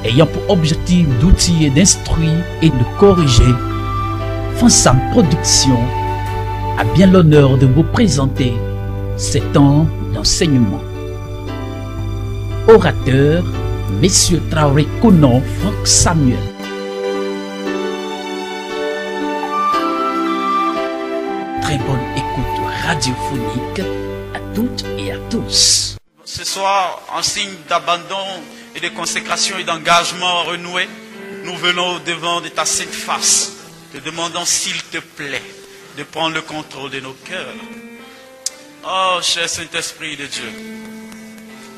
ayant pour objectif d'outiller, d'instruire et de corriger. Fansam Production a bien l'honneur de vous présenter ces temps d'enseignement. Orateur, Messieurs Traoré Konon, Franck Samuel. Très bonne écoute radiophonique à toutes et à tous. Ce soir, en signe d'abandon et de consécration et d'engagement renoué, nous venons devant de ta sainte face, te demandant s'il te plaît de prendre le contrôle de nos cœurs. Oh, cher Saint-Esprit de Dieu,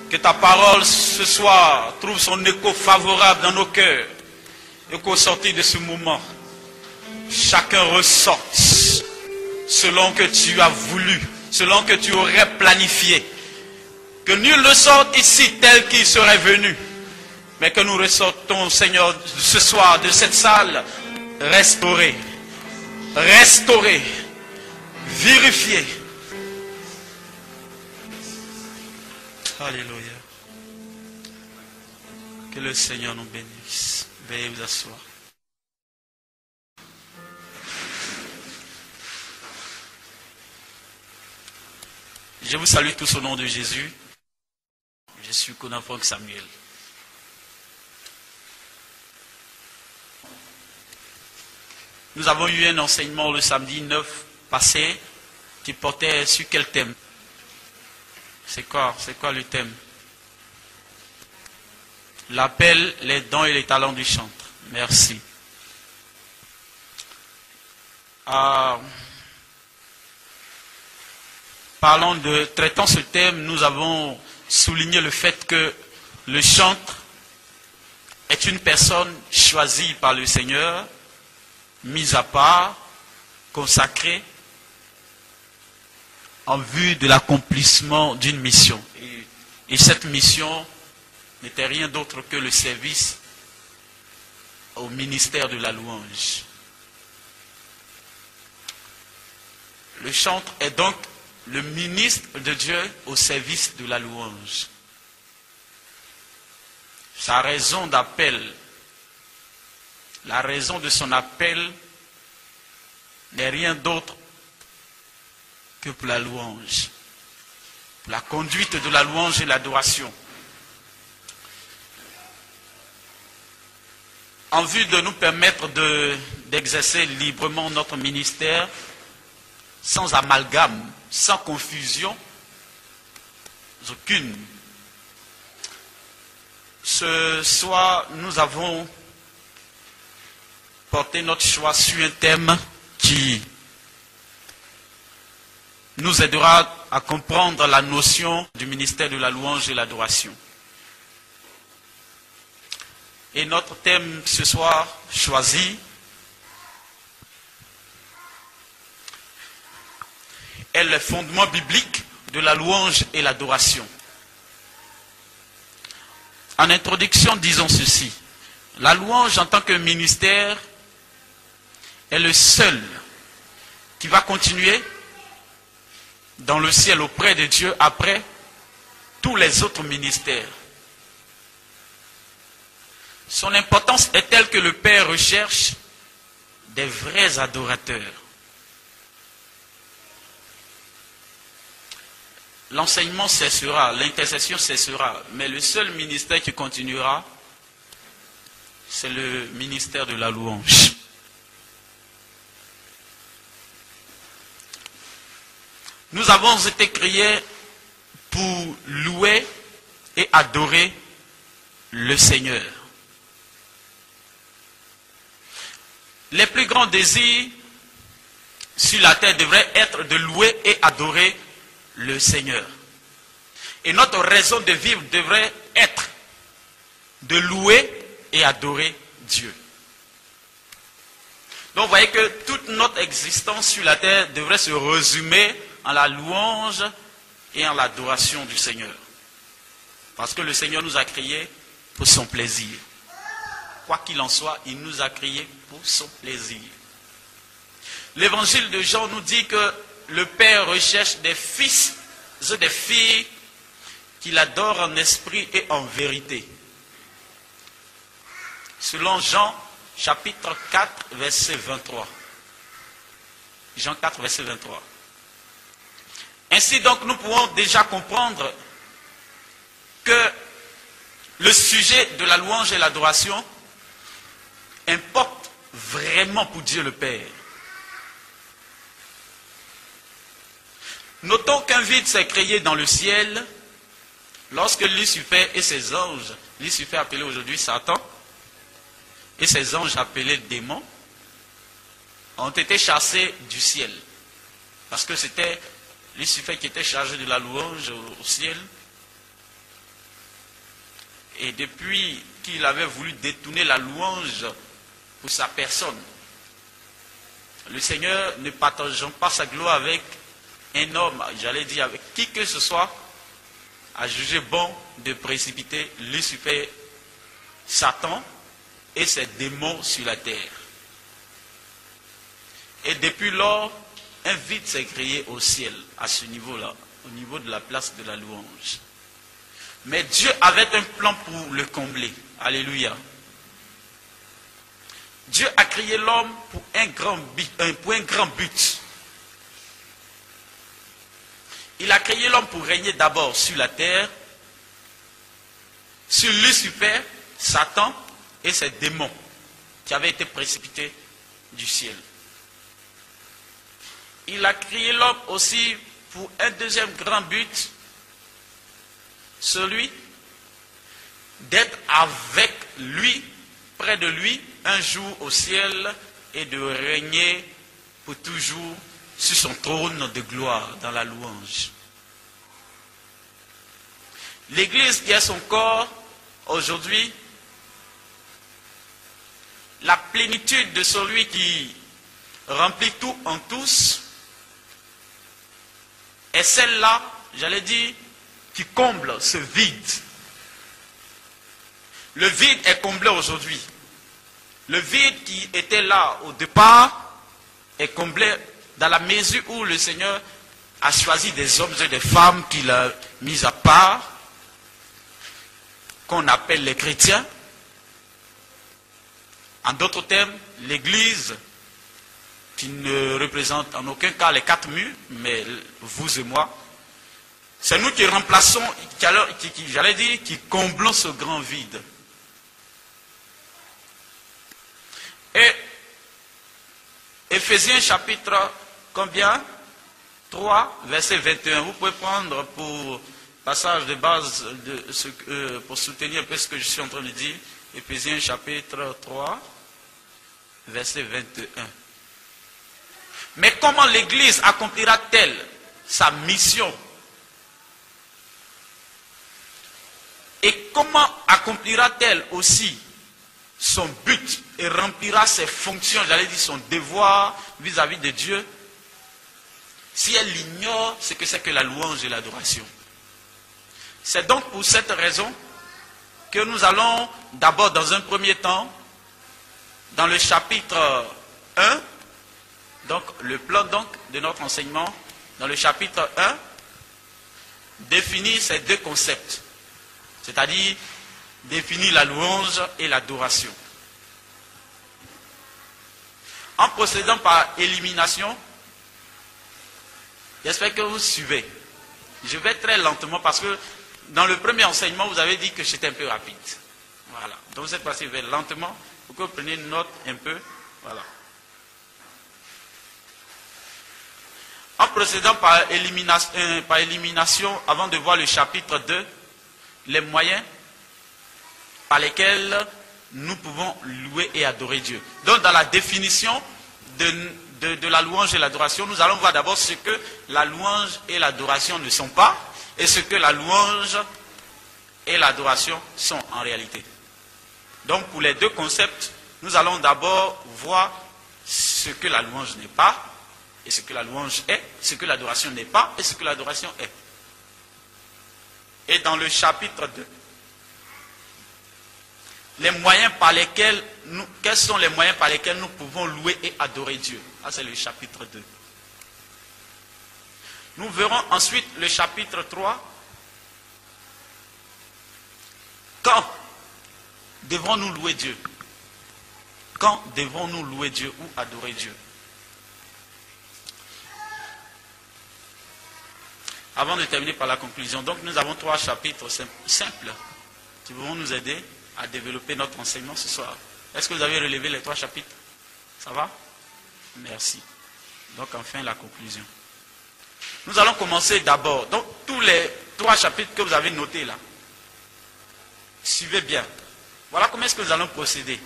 que ta parole ce soir trouve son écho favorable dans nos cœurs et qu'au sortir de ce moment, chacun ressorte selon que tu as voulu, selon que tu aurais planifié. Que nul ne sorte ici tel qu'il serait venu, mais que nous ressortons, Seigneur, ce soir de cette salle restaurée, vérifiée. Alléluia. Que le Seigneur nous bénisse. Veuillez vous asseoir. Je vous salue tous au nom de Jésus. Je suis Konan Franck Samuel. Nous avons eu un enseignement le samedi 9 passé qui portait sur quel thème? C'est quoi le thème? L'appel, les dons et les talents du chantre. Merci. Traitant ce thème, nous avons souligné le fait que le chantre est une personne choisie par le Seigneur, mise à part, consacrée, en vue de l'accomplissement d'une mission. Et cette mission n'était rien d'autre que le service au ministère de la louange. Le chantre est donc le ministre de Dieu au service de la louange. Sa raison d'appel, la raison de son appel n'est rien d'autre que pour la louange, pour la conduite de la louange et l'adoration. En vue de nous permettre d'exercer librement notre ministère, sans amalgame, sans confusion, aucune. Ce soir, nous avons porté notre choix sur un thème qui nous aidera à comprendre la notion du ministère de la louange et l'adoration. Et notre thème ce soir choisi est le fondement biblique de la louange et l'adoration. En introduction, disons ceci. La louange en tant que ministère est le seul qui va continuer dans le ciel auprès de Dieu après tous les autres ministères. Son importance est telle que le Père recherche des vrais adorateurs. L'enseignement cessera, l'intercession cessera, mais le seul ministère qui continuera, c'est le ministère de la louange. Nous avons été créés pour louer et adorer le Seigneur. Les plus grands désirs sur la terre devraient être de louer et adorer le Seigneur. Et notre raison de vivre devrait être de louer et adorer Dieu. Donc vous voyez que toute notre existence sur la terre devrait se résumer en la louange et en l'adoration du Seigneur. Parce que le Seigneur nous a créés pour son plaisir. Quoi qu'il en soit, il nous a créés pour son plaisir. L'évangile de Jean nous dit que le Père recherche des fils et des filles qu'il adore en esprit et en vérité. selon Jean chapitre 4, verset 23. Jean 4, verset 23. Ainsi donc, nous pouvons déjà comprendre que le sujet de la louange et l'adoration importe vraiment pour Dieu le Père. Notons qu'un vide s'est créé dans le ciel lorsque Lucifer et ses anges, Lucifer appelé aujourd'hui Satan, et ses anges appelés démons, ont été chassés du ciel. Parce que c'était Lucifer qui était chargé de la louange au ciel. Et depuis qu'il avait voulu détourner la louange pour sa personne, le Seigneur, ne partageant pas sa gloire avec un homme, j'allais dire avec qui que ce soit, a jugé bon de précipiter Lucifer, Satan et ses démons sur la terre. Et depuis lors, un vide s'est créé au ciel, à ce niveau-là, au niveau de la place de la louange. Mais Dieu avait un plan pour le combler. Alléluia. Dieu a créé l'homme pour un grand but. Il a créé l'homme pour régner d'abord sur la terre, sur Lucifer, Satan et ses démons qui avaient été précipités du ciel. Il a créé l'homme aussi pour un deuxième grand but, celui d'être avec lui, près de lui, un jour au ciel et de régner pour toujours sur son trône de gloire dans la louange. L'Église qui est son corps aujourd'hui, la plénitude de celui qui remplit tout en tous, est celle-là, j'allais dire, qui comble ce vide. Le vide est comblé aujourd'hui. Le vide qui était là au départ est comblé dans la mesure où le Seigneur a choisi des hommes et des femmes qu'il a mis à part, qu'on appelle les chrétiens. En d'autres termes, l'Église, qui ne représente en aucun cas les quatre murs, mais vous et moi, c'est nous qui remplaçons, j'allais dire, qui comblons ce grand vide. Et Éphésiens chapitre combien? 3, verset 21. Vous pouvez prendre pour passage de base pour soutenir un peu ce que je suis en train de dire. Éphésiens chapitre 3, verset 21. Mais comment l'Église accomplira-t-elle sa mission? Et comment accomplira-t-elle aussi son but et remplira ses fonctions, j'allais dire son devoir vis-à-vis de Dieu, si elle ignore ce que c'est que la louange et l'adoration? C'est donc pour cette raison que nous allons d'abord, dans un premier temps, dans le chapitre 1, donc le plan de notre enseignement, dans le chapitre 1, définir ces deux concepts, c'est-à-dire définir la louange et l'adoration. En procédant par élimination, j'espère que vous suivez. Je vais très lentement parce que dans le premier enseignement, vous avez dit que j'étais un peu rapide. Voilà. Donc cette fois-ci, je vais lentement pour que vous preniez note un peu. Voilà. En procédant par élimination, avant de voir le chapitre 2, les moyens par lesquels nous pouvons louer et adorer Dieu. Donc dans la définition de la louange et l'adoration, nous allons voir d'abord ce que la louange et l'adoration ne sont pas et ce que la louange et l'adoration sont en réalité. Donc pour les deux concepts, nous allons d'abord voir ce que la louange n'est pas et ce que la louange est, ce que l'adoration n'est pas et ce que l'adoration est. Et dans le chapitre 2, les moyens par lesquels quels sont les moyens par lesquels nous pouvons louer et adorer Dieu? Ça, c'est le chapitre 2. Nous verrons ensuite le chapitre 3. Quand devrons-nous louer Dieu? Quand devons-nous louer Dieu ou adorer Dieu? Avant de terminer par la conclusion, donc nous avons 3 chapitres simples qui vont nous aider à développer notre enseignement ce soir. Est-ce que vous avez relevé les 3 chapitres? Ça va? Merci. Donc enfin la conclusion. Nous allons commencer d'abord. Donc tous les 3 chapitres que vous avez notés là, suivez bien. Voilà comment est-ce que nous allons procéder.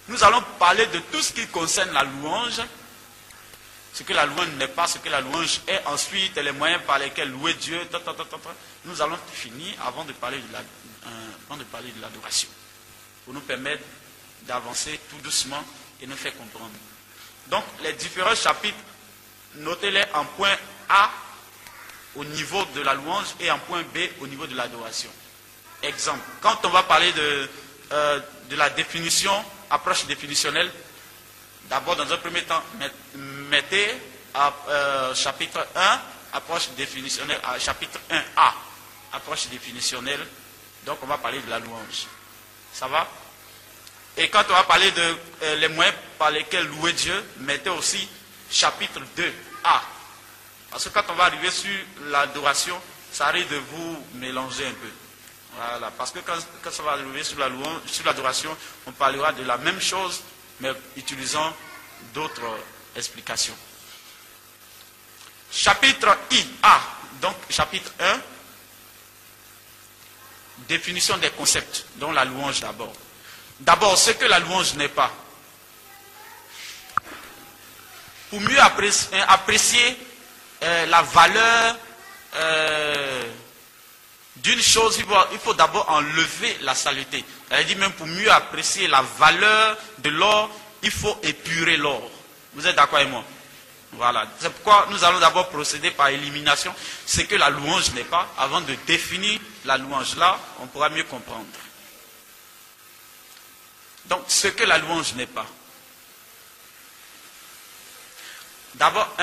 Nous allons parler de tout ce qui concerne la louange, ce que la louange n'est pas, ce que la louange est, ensuite les moyens par lesquels louer Dieu. Nous allons finir avant de parler de l'adoration, pour nous permettre d'avancer tout doucement et nous faire comprendre. Donc les différents chapitres, notez-les en point A au niveau de la louange et en point B au niveau de l'adoration. Exemple, quand on va parler de la définition, approche définitionnelle, d'abord dans un premier temps, mettez à chapitre 1, approche définitionnelle, à chapitre 1A, approche définitionnelle, donc on va parler de la louange. Ça va? Et quand on va parler de les moyens par lesquels louer Dieu, mettez aussi chapitre 2A. Parce que quand on va arriver sur l'adoration, ça arrive de vous mélanger un peu. Voilà, parce que quand ça va arriver sur la louange, sur l'adoration, on parlera de la même chose, mais utilisant d'autres explications. Chapitre IA, donc chapitre 1, définition des concepts, dont la louange d'abord. D'abord, ce que la louange n'est pas. Pour mieux apprécier la valeur d'une chose, il faut d'abord enlever la saleté. Elle dit même pour mieux apprécier la valeur de l'or, il faut épurer l'or. Vous êtes d'accord avec moi? Voilà. C'est pourquoi nous allons d'abord procéder par élimination. Ce que la louange n'est pas, avant de définir la louange. Là, on pourra mieux comprendre. Donc, ce que la louange n'est pas. D'abord,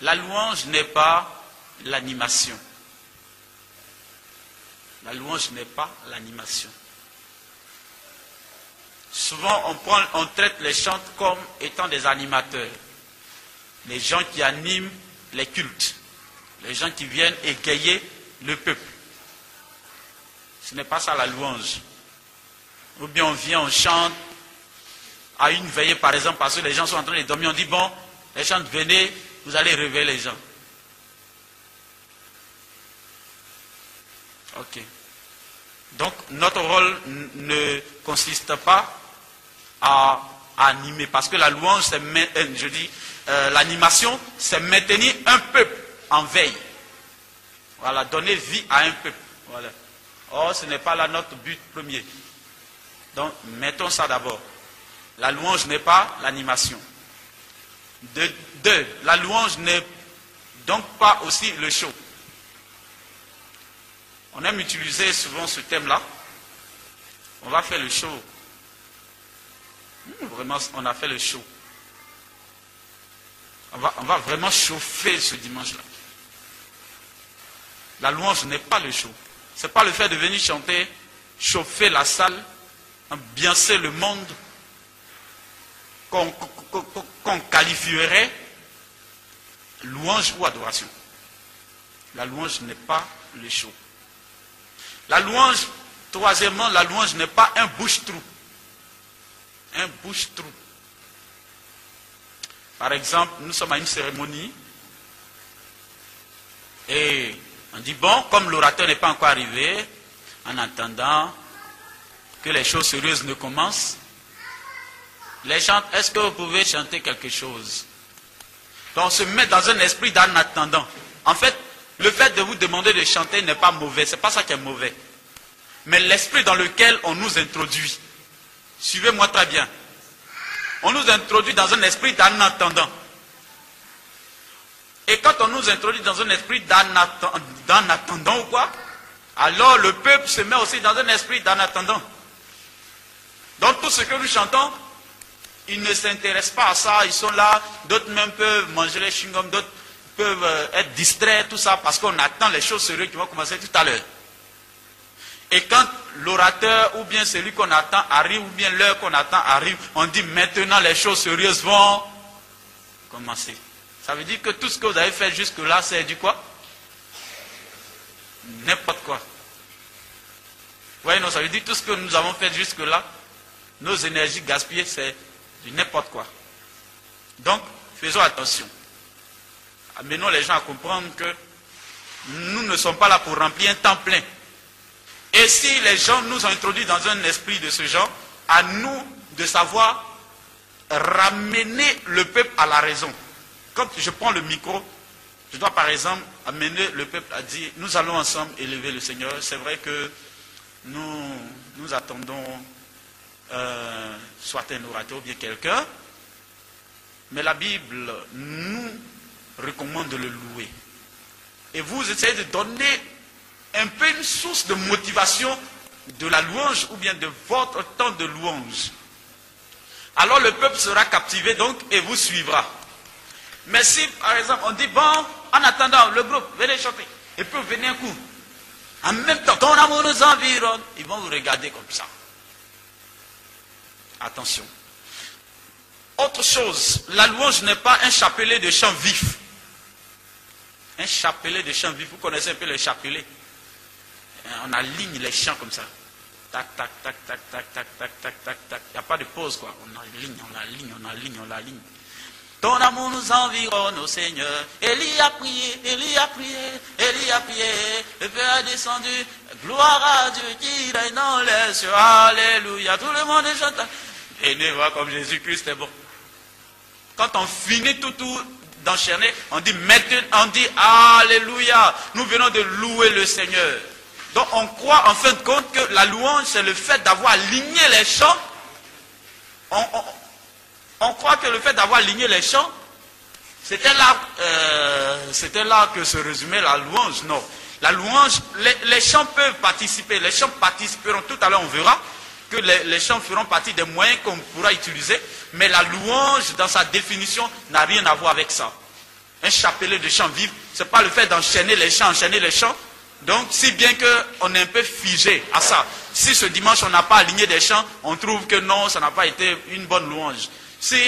la louange n'est pas l'animation. La louange n'est pas l'animation. Souvent, on traite les chants comme étant des animateurs. Les gens qui animent les cultes. Les gens qui viennent égayer le peuple. Ce n'est pas ça la louange. Ou bien on vient, on chante à une veillée par exemple, parce que les gens sont en train de dormir. On dit bon, les gens venez, vous allez réveiller les gens. Ok. Donc notre rôle ne consiste pas à animer, parce que la louange, l'animation, c'est maintenir un peuple en veille. Voilà, donner vie à un peuple. Voilà. Or, ce n'est pas là notre but premier. Donc, mettons ça d'abord. La louange n'est pas l'animation. Deux, la louange n'est donc pas aussi le show. On aime utiliser souvent ce thème-là. On va faire le show. Vraiment, on a fait le show. On va vraiment chauffer ce dimanche-là. La louange n'est pas le show. Ce n'est pas le fait de venir chanter, chauffer la salle, ambiancer le monde, qu'on qualifierait louange ou adoration. La louange n'est pas le show. La louange, troisièmement, la louange n'est pas un bouche-trou. Un bouche-trou. Par exemple, nous sommes à une cérémonie et on dit bon, comme l'orateur n'est pas encore arrivé, en attendant que les choses sérieuses ne commencent, les chants, est-ce que vous pouvez chanter quelque chose? Donc on se met dans un esprit d'en attendant. En fait, le fait de vous demander de chanter n'est pas mauvais, c'est pas ça qui est mauvais. Mais l'esprit dans lequel on nous introduit, suivez-moi très bien, on nous introduit dans un esprit d'en attendant. Et quand on nous introduit dans un esprit d'en attendant ou quoi, alors le peuple se met aussi dans un esprit d'en attendant. Donc tout ce que nous chantons, ils ne s'intéressent pas à ça, ils sont là, d'autres même peuvent manger les chewing-gums, d'autres peuvent être distraits, tout ça, parce qu'on attend les choses sérieuses qui vont commencer tout à l'heure. Et quand l'orateur ou bien celui qu'on attend arrive, ou bien l'heure qu'on attend arrive, on dit maintenant les choses sérieuses vont commencer. Ça veut dire que tout ce que vous avez fait jusque-là, c'est du quoi? N'importe quoi. Oui, non, ça veut dire tout ce que nous avons fait jusque-là, nos énergies gaspillées, c'est du n'importe quoi. Donc, faisons attention. Amenons les gens à comprendre que nous ne sommes pas là pour remplir un temps plein. Et si les gens nous ont introduits dans un esprit de ce genre, à nous de savoir ramener le peuple à la raison. Quand je prends le micro, je dois par exemple amener le peuple à dire, nous allons ensemble élever le Seigneur. C'est vrai que nous attendons soit un orateur ou bien quelqu'un, mais la Bible nous recommande de le louer. Et vous essayez de donner un peu une source de motivation de la louange ou bien de votre temps de louange. Alors le peuple sera captivé donc et vous suivra. Mais si par exemple on dit bon, en attendant le groupe, venez chanter, et puis venez un coup. En même temps, ton amour nous environne, ils vont vous regarder comme ça. Attention. Autre chose, la louange n'est pas un chapelet de chants vifs. Un chapelet de chants vifs, vous connaissez un peu les chapelets. On aligne les chants comme ça. Tac, tac, tac, tac, tac, tac, tac, tac, tac, tac. Il n'y a pas de pause, quoi. On aligne, on aligne, on aligne, on aligne. Ton amour nous environne, ô Seigneur. Élie a prié, Élie a prié, Élie a prié. Le Père a descendu. Gloire à Dieu qui règne dans les cieux. Alléluia. Tout le monde chante. Venez voir comme Jésus-Christ est bon. Quand on finit tout d'enchaîner, on dit maintenant, on dit Alléluia. Nous venons de louer le Seigneur. Donc on croit en fin de compte que la louange, c'est le fait d'avoir aligné les chants. On croit que le fait d'avoir aligné les chants, c'était là que se résumait la louange. Non. La louange, les chants peuvent participer. Les chants participeront. Tout à l'heure, on verra que les chants feront partie des moyens qu'on pourra utiliser. Mais la louange, dans sa définition, n'a rien à voir avec ça. Un chapelet de chants vifs, ce n'est pas le fait d'enchaîner les chants. Donc, si bien qu'on est un peu figé à ça. Si ce dimanche, on n'a pas aligné des chants, on trouve que non, ça n'a pas été une bonne louange. Si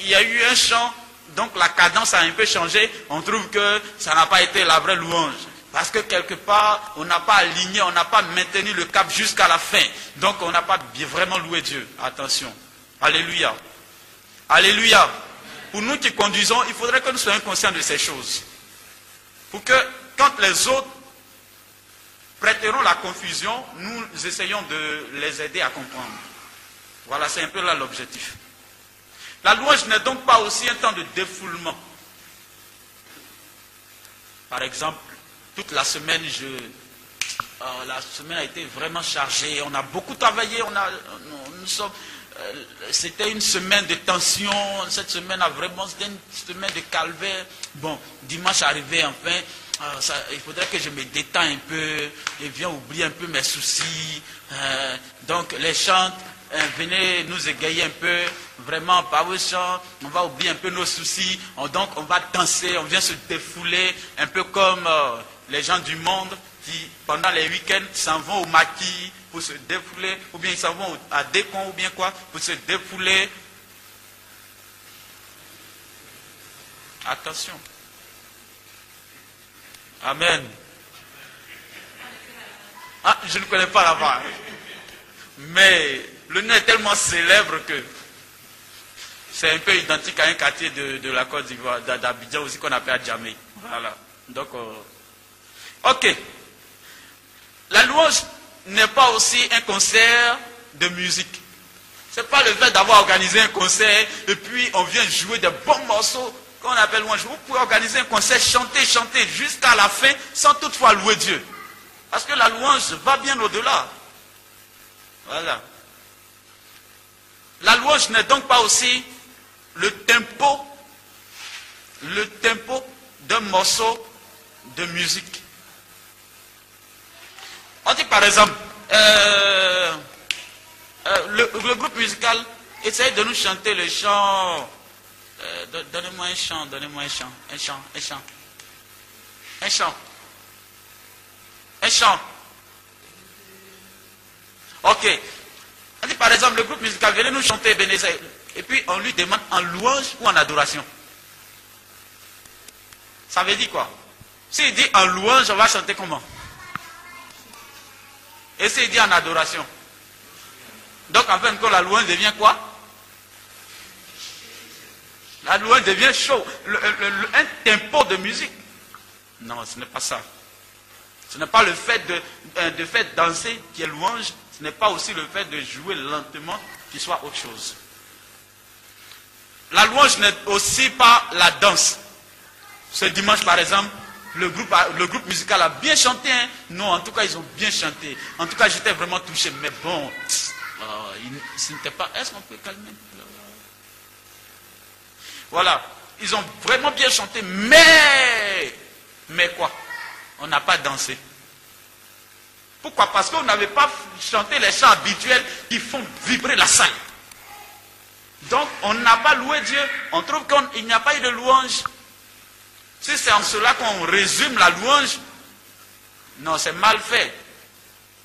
il y a eu un chant, donc la cadence a un peu changé, on trouve que ça n'a pas été la vraie louange. Parce que quelque part, on n'a pas aligné, on n'a pas maintenu le cap jusqu'à la fin. Donc, on n'a pas vraiment loué Dieu. Attention. Alléluia. Alléluia. Pour nous qui conduisons, il faudrait que nous soyons conscients de ces choses. Pour que, quand les autres prêteront la confusion, nous essayons de les aider à comprendre. Voilà, c'est un peu là l'objectif. La louange n'est donc pas aussi un temps de défoulement. Par exemple, toute la semaine, la semaine a été vraiment chargée. On a beaucoup travaillé. C'était une semaine de tension. Cette semaine a vraiment été une semaine de calvaire. Bon, dimanche arrivé enfin. Il faudrait que je me détends un peu et viens oublier un peu mes soucis. Donc les chants, venez nous égayer un peu. Vraiment, par vos chants, on va oublier un peu nos soucis. Donc on va danser, on vient se défouler. Un peu comme les gens du monde qui, pendant les week-ends, s'en vont au maquis pour se défouler. Ou bien ils s'en vont à Décon ou bien quoi, pour se défouler. Attention. Amen. Ah, je ne connais pas là-bas. Mais le nom est tellement célèbre que c'est un peu identique à un quartier de la Côte d'Ivoire, d'Abidjan aussi qu'on appelle Djamé. Voilà. Donc, ok. La louange n'est pas aussi un concert de musique. Ce n'est pas le fait d'avoir organisé un concert et puis on vient jouer des bons morceaux qu'on appelle louange. Vous pouvez organiser un concert, chanter jusqu'à la fin sans toutefois louer Dieu. Parce que la louange va bien au-delà. Voilà. La louange n'est donc pas aussi le tempo d'un morceau de musique. On dit par exemple, le groupe musical essaye de nous chanter le chant. Donnez-moi un chant. Ok. On dit par exemple, le groupe musical, venez nous chanter Ebenezer. Et puis on lui demande en louange ou en adoration. Ça veut dire quoi? S'il dit en louange, on va chanter comment? Et s'il dit en adoration? Donc en fin de compte, la louange devient quoi? La louange devient chaud. Un tempo de musique. Non, ce n'est pas ça. Ce n'est pas le fait de faire danser qui est louange. Ce n'est pas aussi le fait de jouer lentement qui soit autre chose. La louange n'est aussi pas la danse. Ce dimanche par exemple, le groupe musical a bien chanté. Hein? Non, en tout cas, ils ont bien chanté. En tout cas, j'étais vraiment touché. Mais bon, ce n'était pas... Est-ce qu'on peut calmer? Voilà. Ils ont vraiment bien chanté. Mais quoi? On n'a pas dansé. Pourquoi? Parce qu'on n'avait pas chanté les chants habituels qui font vibrer la salle. Donc, on n'a pas loué Dieu. On trouve qu'il n'y a pas eu de louange. Si c'est en cela qu'on résume la louange, non, c'est mal fait.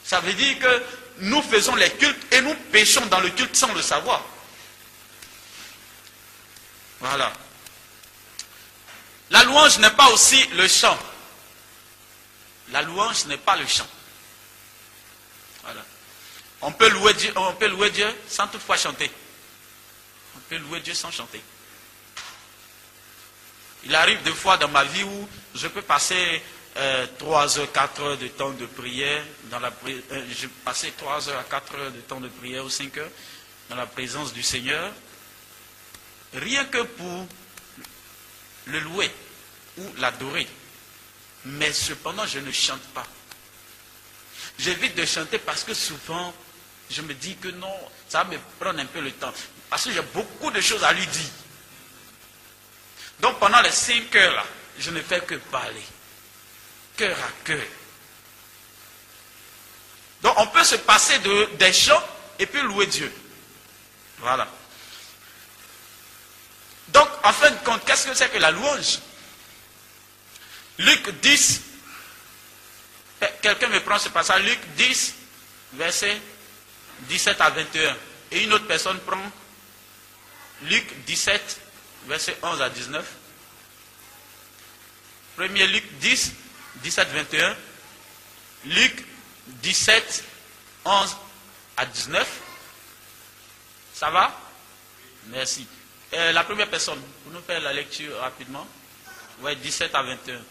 Ça veut dire que nous faisons les cultes et nous péchons dans le culte sans le savoir. Voilà. La louange n'est pas aussi le chant. La louange n'est pas le chant. Voilà. On peut louer Dieu sans toutefois chanter. On peut louer Dieu sans chanter. Il arrive des fois dans ma vie où je peux passer 3 heures, 4 heures de temps de prière. Je passais 3 heures à 4 heures de temps de prière ou 5 heures dans la présence du Seigneur. Rien que pour le louer ou l'adorer. Mais cependant, je ne chante pas. J'évite de chanter parce que souvent, je me dis que non, ça va me prendre un peu le temps. Parce que j'ai beaucoup de choses à lui dire. Donc pendant les 5 heures là, je ne fais que parler. Cœur à cœur. Donc on peut se passer des chants et puis louer Dieu. Voilà. Donc en fin de compte, qu'est-ce que c'est que la louange? Luc 10, quelqu'un me prend ce passage, Luc 10, verset 17 à 21. Et une autre personne prend Luc 17, verset 11 à 19. Premier Luc 10, 17, 21. Luc 17, 11 à 19. Ça va? Merci. La première personne, vous nous faire la lecture rapidement. Oui, 17 à 21.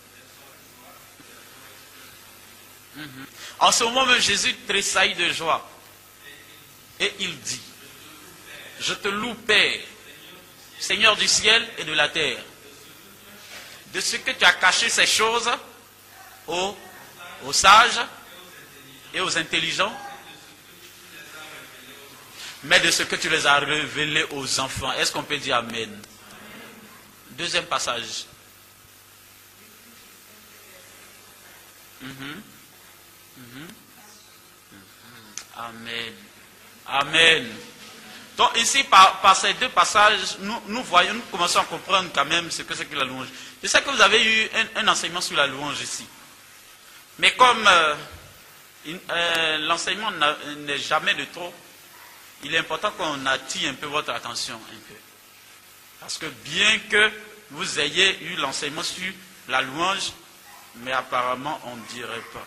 En ce moment même, Jésus tressaillit de joie. Et il dit, je te loue, Père, Seigneur du ciel et de la terre, de ce que tu as caché ces choses aux sages et aux intelligents, mais de ce que tu les as révélés aux enfants. Est-ce qu'on peut dire Amen? Deuxième passage. Amen. Amen. Donc ici, par ces deux passages, nous commençons à comprendre quand même ce que c'est que la louange. Je sais que vous avez eu un enseignement sur la louange ici. Mais comme l'enseignement n'est jamais de trop, il est important qu'on attire un peu votre attention. Un peu. Parce que bien que vous ayez eu l'enseignement sur la louange, mais apparemment on ne dirait pas.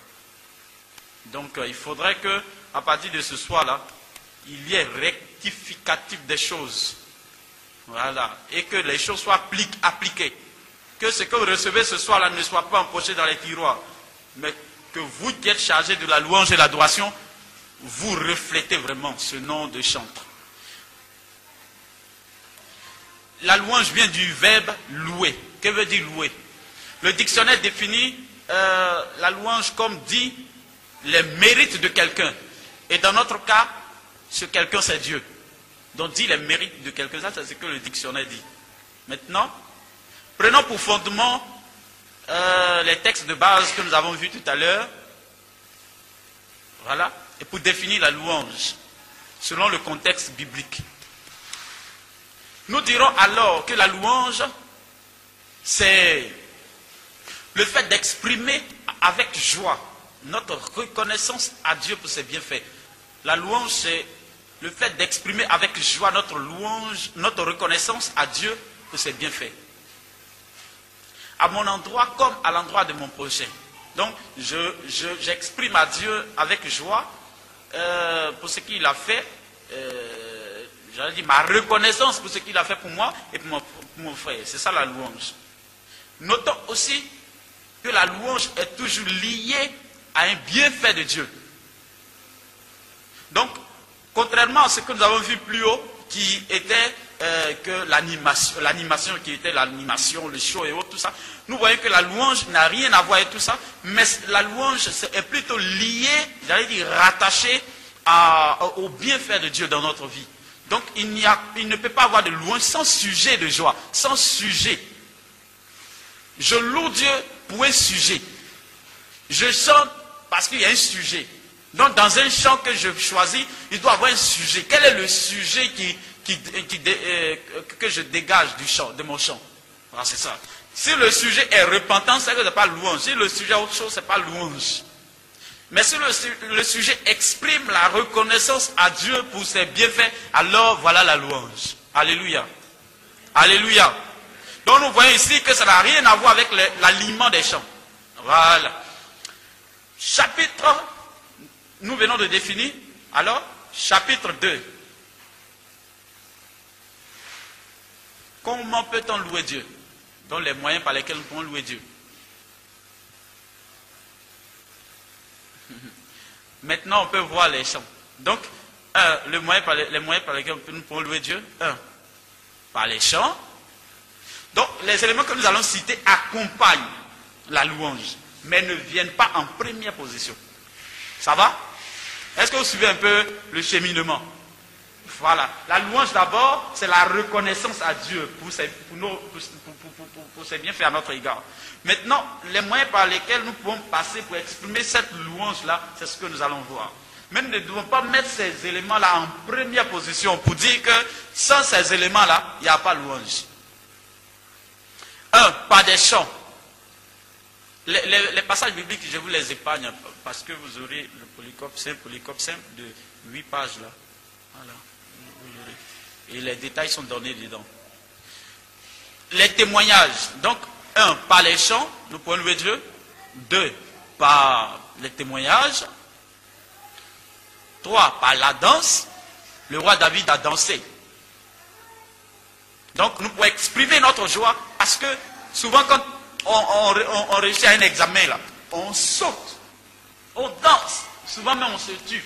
Donc il faudrait que, à partir de ce soir-là, il y ait rectificatif des choses. Voilà. Et que les choses soient appliquées. Que ce que vous recevez ce soir-là ne soit pas empoché dans les tiroirs. Mais que vous qui êtes chargé de la louange et de l'adoration, vous reflétez vraiment ce nom de chantre. La louange vient du verbe louer. Que veut dire louer? Le dictionnaire définit la louange comme dit les mérites de quelqu'un. Et dans notre cas, ce quelqu'un c'est Dieu. Donc dit les mérites de quelqu'un, ça c'est ce que le dictionnaire dit. Maintenant, prenons pour fondement les textes de base que nous avons vus tout à l'heure. Voilà. Et pour définir la louange, selon le contexte biblique. Nous dirons alors que la louange, c'est le fait d'exprimer avec joie notre reconnaissance à Dieu pour ses bienfaits. La louange, c'est le fait d'exprimer avec joie notre louange, notre reconnaissance à Dieu pour ses bienfaits. À mon endroit comme à l'endroit de mon prochain. Donc, j'exprime à Dieu avec joie pour ce qu'il a fait. J'allais dire ma reconnaissance pour ce qu'il a fait pour moi et pour mon frère. C'est ça la louange. Notons aussi que la louange est toujours liée à un bienfait de Dieu. Donc, contrairement à ce que nous avons vu plus haut, qui était que l'animation qui était l'animation, le show et autres, tout ça, nous voyons que la louange n'a rien à voir avec tout ça, mais la louange est plutôt liée, j'allais dire rattachée au bienfait de Dieu dans notre vie. Donc, il ne peut pas avoir de louange sans sujet de joie, sans sujet. Je loue Dieu pour un sujet. Je chante parce qu'il y a un sujet. Donc, dans un chant que je choisis, il doit avoir un sujet. Quel est le sujet que je dégage du chant, de mon chant? Voilà, c'est ça. Si le sujet est repentance, c'est que ce n'est pas louange. Si le sujet est autre chose, ce n'est pas louange. Mais si le sujet exprime la reconnaissance à Dieu pour ses bienfaits, alors voilà la louange. Alléluia. Alléluia. Donc nous voyons ici que ça n'a rien à voir avec l'aliment des chants. Voilà. Chapitre, nous venons de définir. Alors, chapitre 2. Comment peut-on louer Dieu? Donc les moyens par lesquels nous pouvons louer Dieu. Maintenant, on peut voir les chants. Donc, les moyens par lesquels nous pouvons louer Dieu. Par les chants. Donc, les éléments que nous allons citer accompagnent la louange, mais ne viennent pas en première position. Ça va? Est-ce que vous suivez un peu le cheminement? Voilà. La louange d'abord, c'est la reconnaissance à Dieu pour ses bienfaits à notre égard. Maintenant, les moyens par lesquels nous pouvons passer pour exprimer cette louange-là, c'est ce que nous allons voir. Mais nous ne devons pas mettre ces éléments-là en première position pour dire que sans ces éléments-là, il n'y a pas de louange. Par des chants. Les passages bibliques, je vous les épargne parce que vous aurez le polycope simple de 8 pages là. Voilà. Vous l'aurez. Et les détails sont donnés dedans. Les témoignages. Donc, 1, par les chants, nous pouvons louer Dieu. 2, par les témoignages. 3, par la danse. Le roi David a dansé. Donc, nous pouvons exprimer notre joie parce que souvent, quand on réussit à un examen, là, on saute, on danse, souvent même on se tue.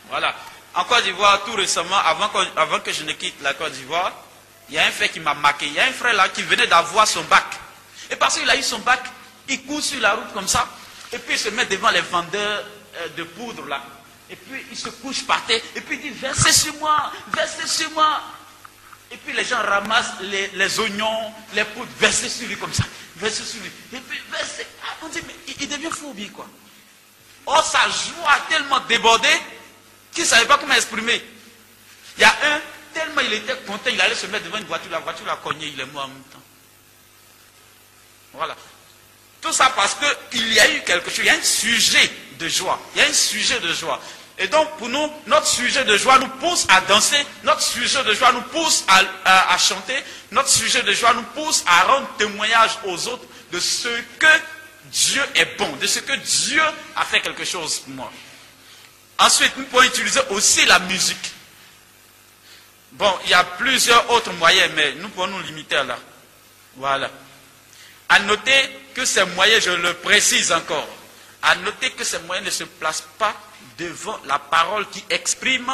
Voilà. En Côte d'Ivoire, tout récemment, avant que je ne quitte la Côte d'Ivoire, il y a un fait qui m'a marqué. Il y a un frère là qui venait d'avoir son bac. Et parce qu'il a eu son bac, il court sur la route comme ça, et puis il se met devant les vendeurs de poudre là. Et puis il se couche par terre, et puis il dit, versez sur moi, versez sur moi. Et puis les gens ramassent les oignons, les poudres, versez sur lui comme ça. Versez sur lui. Et puis versez. Ah, on dit, mais il devient fou, bien quoi. Or, sa joie a tellement débordé qu'il ne savait pas comment exprimer. Il y a un, tellement il était content, il allait se mettre devant une voiture, la voiture l'a cogné, il est mort en même temps. Voilà. Tout ça parce qu'il y a eu quelque chose, il y a un sujet de joie. Il y a un sujet de joie. Et donc, pour nous, notre sujet de joie nous pousse à danser, notre sujet de joie nous pousse à chanter, notre sujet de joie nous pousse à rendre témoignage aux autres de ce que Dieu est bon, de ce que Dieu a fait quelque chose pour moi. Ensuite, nous pouvons utiliser aussi la musique. Bon, il y a plusieurs autres moyens, mais nous pouvons nous limiter à là. Voilà. À noter que ces moyens, je le précise encore, à noter que ces moyens ne se placent pas devant la parole qui exprime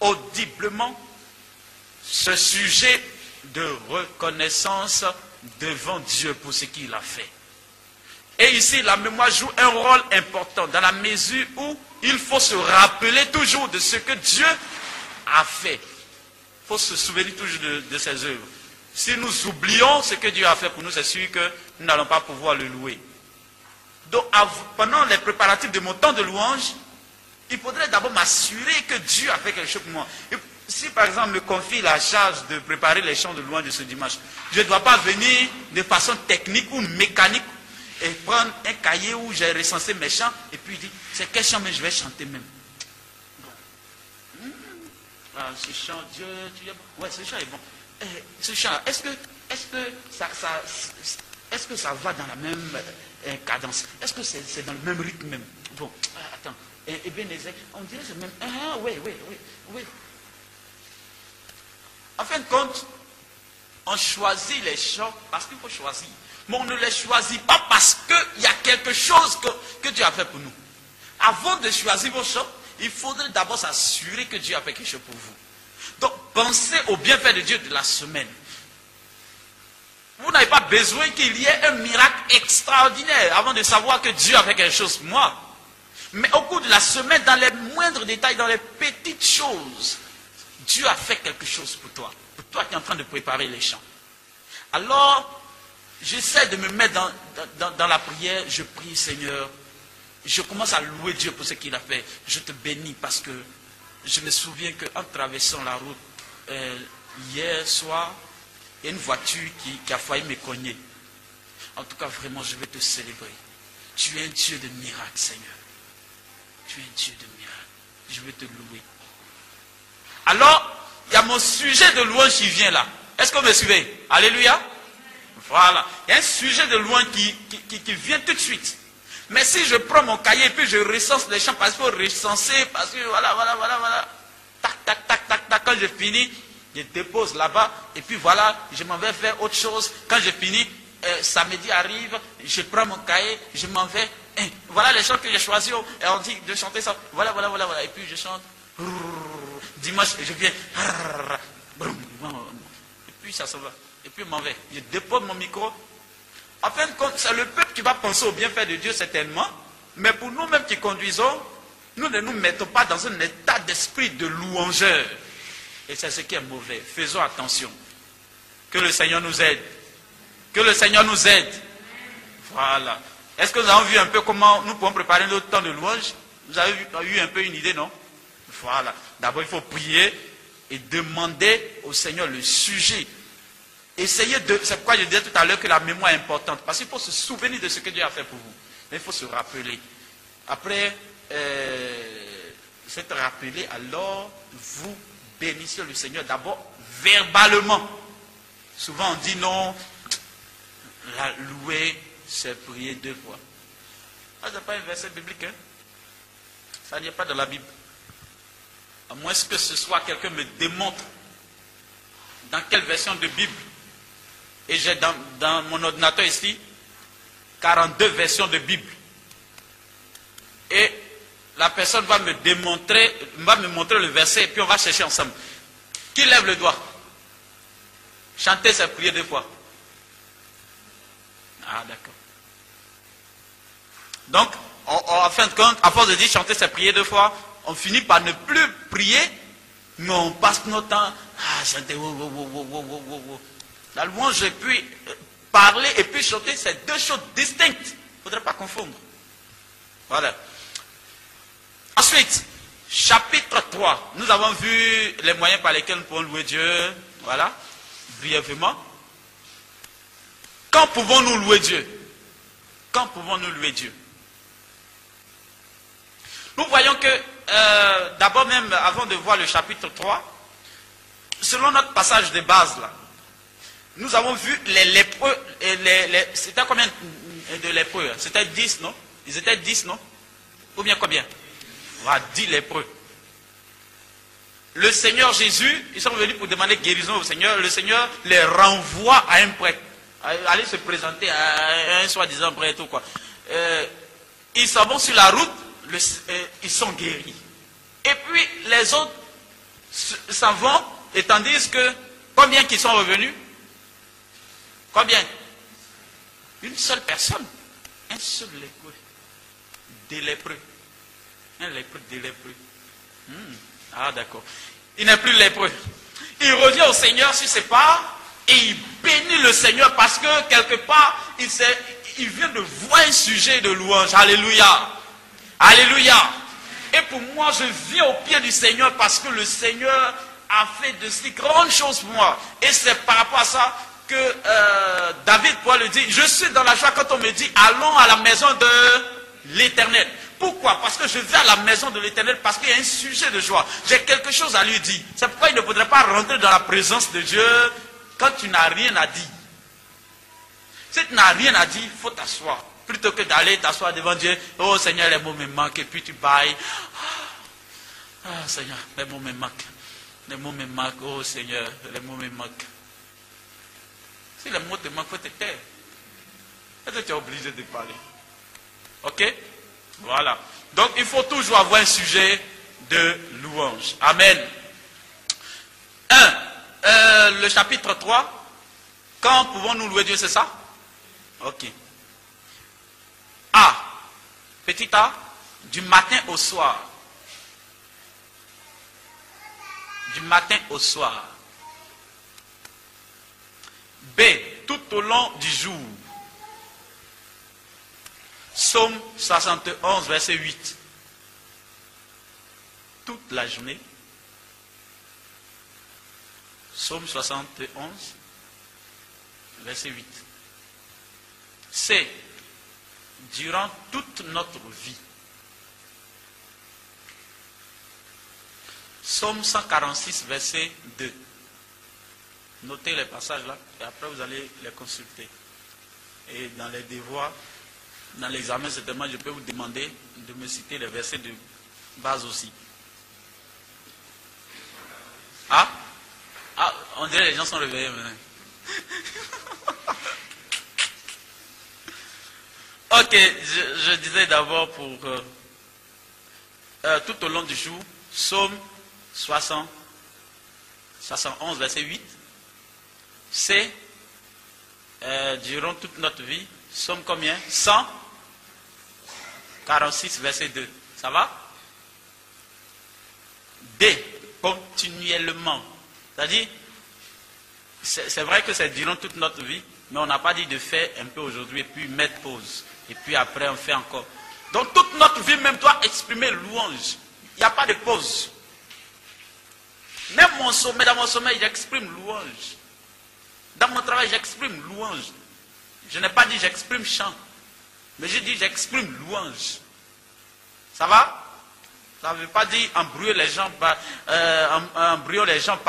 audiblement ce sujet de reconnaissance devant Dieu pour ce qu'il a fait. Et ici, la mémoire joue un rôle important dans la mesure où il faut se rappeler toujours de ce que Dieu a fait. Il faut se souvenir toujours de ses œuvres. Si nous oublions ce que Dieu a fait pour nous, c'est sûr que nous n'allons pas pouvoir le louer. Donc, pendant les préparatifs de mon temps de louange, il faudrait d'abord m'assurer que Dieu a fait quelque chose pour moi. Et si par exemple me confie la charge de préparer les chants de louange de ce dimanche, je ne dois pas venir de façon technique ou mécanique et prendre un cahier où j'ai recensé mes chants et puis dire, c'est quel chant mais je vais chanter même. Ah, ce chant, Dieu, tu es bon. Ouais, ce chant est bon. Ce chant, est-ce que ça va dans la même cadence? Est-ce que c'est dans le même rythme même? Bon, attends. Ebenezer, on dirait c'est même. Ah, oui. En fin de compte, on choisit les chants parce qu'il faut choisir. Mais on ne les choisit pas parce qu'il y a quelque chose que Dieu a fait pour nous. Avant de choisir vos chants, il faudrait d'abord s'assurer que Dieu a fait quelque chose pour vous. Donc, pensez au bienfait de Dieu de la semaine. Vous n'avez pas besoin qu'il y ait un miracle extraordinaire avant de savoir que Dieu a fait quelque chose pour moi. Mais au cours de la semaine, dans les moindres détails, dans les petites choses, Dieu a fait quelque chose pour toi. Pour toi qui es en train de préparer les chants. Alors, j'essaie de me mettre dans la prière. Je prie, Seigneur. Je commence à louer Dieu pour ce qu'il a fait. Je te bénis parce que je me souviens qu'en traversant la route, hier soir, il y a une voiture qui a failli me cogner. En tout cas, vraiment, je vais te célébrer. Tu es un Dieu de miracles, Seigneur. Tu es un Dieu de miracles. Je vais te louer. Alors, il y a mon sujet de louange qui vient là. Est-ce que vous me suivez? Alléluia. Voilà. Il y a un sujet de louange qui vient tout de suite. Mais si je prends mon cahier et puis je recense les chants, parce qu'il faut recenser, parce que voilà. Tac. Quand je finis, je dépose là-bas. Et puis voilà, je m'en vais faire autre chose. Quand je finis, samedi arrive, je prends mon cahier, je m'en vais. Voilà les chants que j'ai choisis. Et on dit de chanter ça. Voilà. Et puis je chante. Dimanche, je viens. Et puis ça s'en va. Et puis je m'en vais. Je dépose mon micro. En fin de compte, c'est le peuple qui va penser au bienfait de Dieu certainement. Mais pour nous-mêmes qui conduisons, nous ne nous mettons pas dans un état d'esprit de louangeur. Et c'est ce qui est mauvais. Faisons attention. Que le Seigneur nous aide. Que le Seigneur nous aide. Voilà. Est-ce que nous avons vu un peu comment nous pouvons préparer notre temps de louange? Vous avez eu un peu une idée, non? Voilà. D'abord, il faut prier et demander au Seigneur le sujet. Essayez de... C'est pourquoi je disais tout à l'heure que la mémoire est importante. Parce qu'il faut se souvenir de ce que Dieu a fait pour vous. Mais il faut se rappeler. Après, s'être rappelé, alors vous bénissez le Seigneur d'abord verbalement. Souvent on dit non, la louer, c'est prier 2 fois. Ah, ce n'est pas un verset biblique, hein? Ça n'est pas dans la Bible. À moins que ce soit quelqu'un me démontre dans quelle version de Bible. Et j'ai dans mon ordinateur ici 42 versions de Bible. Et la personne va me montrer le verset et puis on va chercher ensemble. Qui lève le doigt? Chanter, c'est prier 2 fois. Ah, d'accord. Donc, en fin de compte, à force de dire chanter, c'est prier 2 fois, on finit par ne plus prier, mais on passe notre temps à chanter. La louange et puis parler et puis chanter, c'est 2 choses distinctes. Il ne faudrait pas confondre. Voilà. Ensuite, chapitre 3. Nous avons vu les moyens par lesquels nous pouvons louer Dieu. Voilà. Brièvement. Quand pouvons-nous louer Dieu? Quand pouvons-nous louer Dieu? Nous voyons que, d'abord même, avant de voir le chapitre 3, selon notre passage de base là, nous avons vu les lépreux, c'était combien de lépreux? C'était 10, non? Ils étaient 10, non? Ou bien combien? Voilà, 10 lépreux. Le Seigneur Jésus, ils sont venus pour demander guérison au Seigneur. Le Seigneur les renvoie à un prêtre. Aller se présenter à un soi-disant prêtre ou quoi. Ils s'en vont sur la route, ils sont guéris. Et puis les autres s'en vont, et tandis que, combien qui sont revenus? Combien? Une seule personne. Un seul lépreux. Des lépreux. Un lépreux, des lépreux. Ah, d'accord. Il n'est plus lépreux. Il revient au Seigneur sur ses pas et il bénit le Seigneur parce que quelque part, il vient de voir un sujet de louange. Alléluia. Alléluia. Et pour moi, je viens au pied du Seigneur parce que le Seigneur a fait de si grandes choses pour moi. Et c'est par rapport à ça que David pourra le dire. Je suis dans la joie quand on me dit allons à la maison de l'Éternel. Pourquoi? Parce que je vais à la maison de l'Éternel, parce qu'il y a un sujet de joie. J'ai quelque chose à lui dire. C'est pourquoi il ne faudrait pas rentrer dans la présence de Dieu quand tu n'as rien à dire. Si tu n'as rien à dire, il faut t'asseoir. Plutôt que d'aller t'asseoir devant Dieu. Oh Seigneur, les mots me manquent. Et puis tu bailles. Ah Seigneur, les mots me manquent. Les mots me manquent. Oh Seigneur, les mots me manquent. Si les mots te manquent, il faut te taire. Est-ce que tu es obligé de parler? Ok? Voilà. Donc il faut toujours avoir un sujet de louange. Amen. Le chapitre 3. Quand pouvons-nous louer Dieu, c'est ça? Ok. A. Petit A. Du matin au soir. Du matin au soir. B. Tout au long du jour. Psaume 71, verset 8. Toute la journée. Psaume 71, verset 8. C. Durant toute notre vie. Psaume 146, verset 2. Notez les passages là, et après vous allez les consulter. Et dans les devoirs, dans l'examen, certainement, je peux vous demander de me citer les versets de base aussi. Ah, on dirait que les gens sont réveillés maintenant. Ok, je disais d'abord pour tout au long du jour, Psaume 71, verset 8. C'est durant toute notre vie, Psaume combien? 146, verset 2. Ça va? D. Continuellement. C'est-à-dire, c'est vrai que c'est durant toute notre vie, mais on n'a pas dit de faire un peu aujourd'hui et puis mettre pause. Et puis après, on fait encore. Donc toute notre vie même doit exprimer louange. Il n'y a pas de pause. Même mon sommeil, dans mon sommeil, j'exprime louange. Dans mon travail, j'exprime louange. Je n'ai pas dit j'exprime chant. Mais j'ai dit j'exprime louange. Ça va? Ça ne veut pas dire embrouiller les gens par,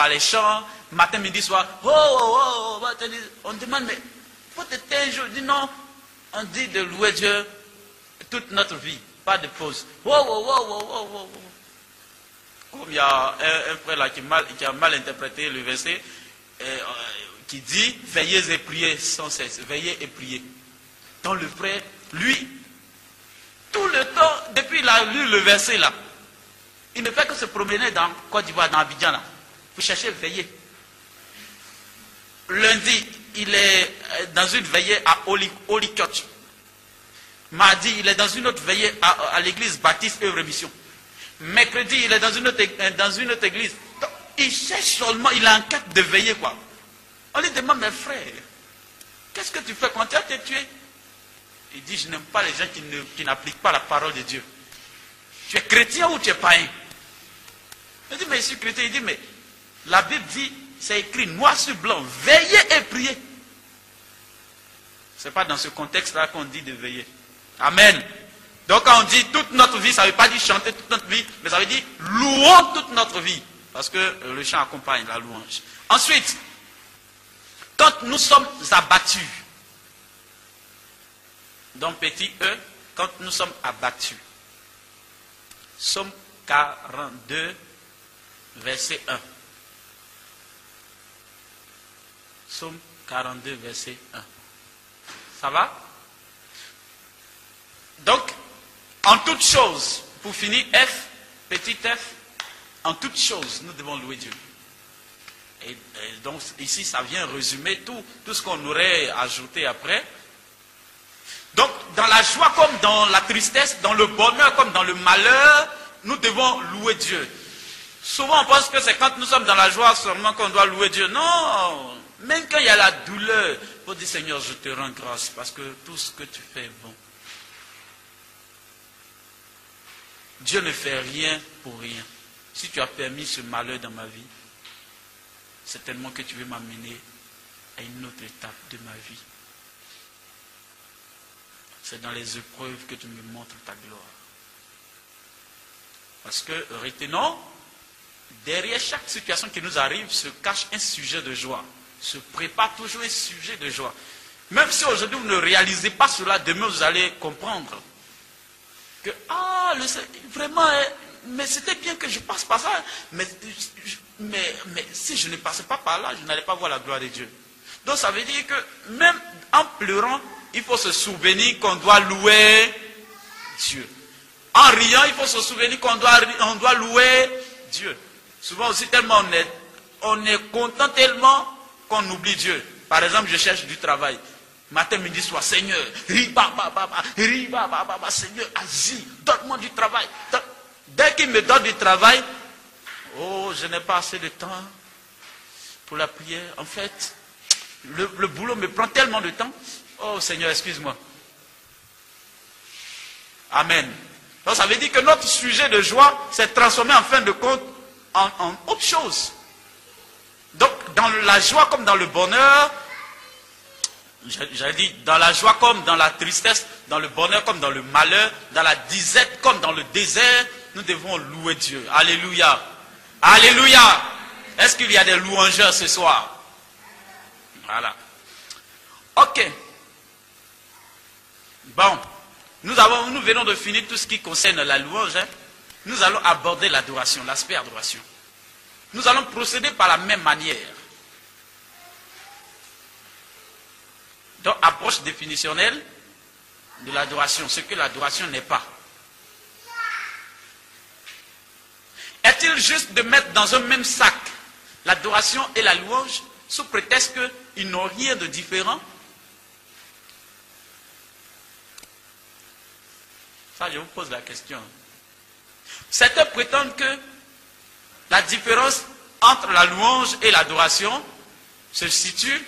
les chants, matin, midi, soir. On demande, mais faut te taire un jour. On dit non, on dit de louer Dieu toute notre vie, pas de pause. Comme il y a un frère là qui a mal interprété le verset, qui dit veillez et priez sans cesse, veillez et priez. Donc le frère, lui, tout le temps, depuis qu'il a lu le verset là, il ne fait que se promener dans Côte d'Ivoire, dans Abidjan là, pour chercher veiller. Lundi, il est dans une veillée à Holy Church. Mardi, il est dans une autre veillée à l'église Baptiste Œuvre Mission. Mercredi, il est dans une autre église. Donc, il cherche seulement, il est en quête de veiller quoi. On lui demande, mes frères, qu'est-ce que tu fais quand tu as été tué? Il dit, je n'aime pas les gens qui n'appliquent pas la parole de Dieu. Tu es chrétien ou tu es païen? Il dit, mais je suis chrétien. Il dit, mais la Bible dit, c'est écrit noir sur blanc, veillez et priez. Ce n'est pas dans ce contexte-là qu'on dit de veiller. Amen. Donc quand on dit toute notre vie, ça ne veut pas dire chanter toute notre vie, mais ça veut dire louons toute notre vie. Parce que le chant accompagne la louange. Ensuite, quand nous sommes abattus, donc petit E, quand nous sommes abattus, Psaume 42, verset 1. Psaume 42, verset 1. Ça va? Donc, en toute chose, pour finir, F, petit f, en toute chose, nous devons louer Dieu. Et donc, ici, ça vient résumer tout ce qu'on aurait ajouté après. Donc, dans la joie comme dans la tristesse, dans le bonheur comme dans le malheur, nous devons louer Dieu. Souvent, on pense que c'est quand nous sommes dans la joie seulement qu'on doit louer Dieu. Non, même quand il y a la douleur, il faut dire, Seigneur, je te rends grâce parce que tout ce que tu fais est bon. Dieu ne fait rien pour rien. Si tu as permis ce malheur dans ma vie, c'est tellement que tu veux m'amener à une autre étape de ma vie. C'est dans les épreuves que tu me montres ta gloire. Parce que, retenons, derrière chaque situation qui nous arrive se cache un sujet de joie. Se prépare toujours un sujet de joie. Même si aujourd'hui vous ne réalisez pas cela, demain vous allez comprendre que, vraiment, mais c'était bien que je passe par ça, mais si je ne passais pas par là, je n'allais pas voir la gloire de Dieu. Donc ça veut dire que même en pleurant, il faut se souvenir qu'on doit louer Dieu. En riant, il faut se souvenir qu'on doit louer Dieu. Souvent aussi, tellement on est content tellement qu'on oublie Dieu. Par exemple, je cherche du travail. Matin, midi, soir, Seigneur, Seigneur, Asie, donne-moi du travail. Dès qu'il me donne du travail, oh, je n'ai pas assez de temps pour la prière. En fait, le boulot me prend tellement de temps. Oh Seigneur, excuse-moi. Amen. Donc ça veut dire que notre sujet de joie s'est transformé en fin de compte en autre chose. Donc dans la joie comme dans le bonheur, j'allais dire dans la joie comme dans la tristesse, dans le bonheur comme dans le malheur, dans la disette comme dans le désert, nous devons louer Dieu. Alléluia. Alléluia. Est-ce qu'il y a des louangeurs ce soir? Voilà. Ok. Bon. Nous venons de finir tout ce qui concerne la louange. Nous allons aborder l'adoration, l'aspect adoration. Nous allons procéder par la même manière. Donc, approche définitionnelle de l'adoration, ce que l'adoration n'est pas. Est-il juste de mettre dans un même sac l'adoration et la louange sous prétexte qu'ils n'ont rien de différent? Ça, je vous pose la question. Certains prétendent que la différence entre la louange et l'adoration se situe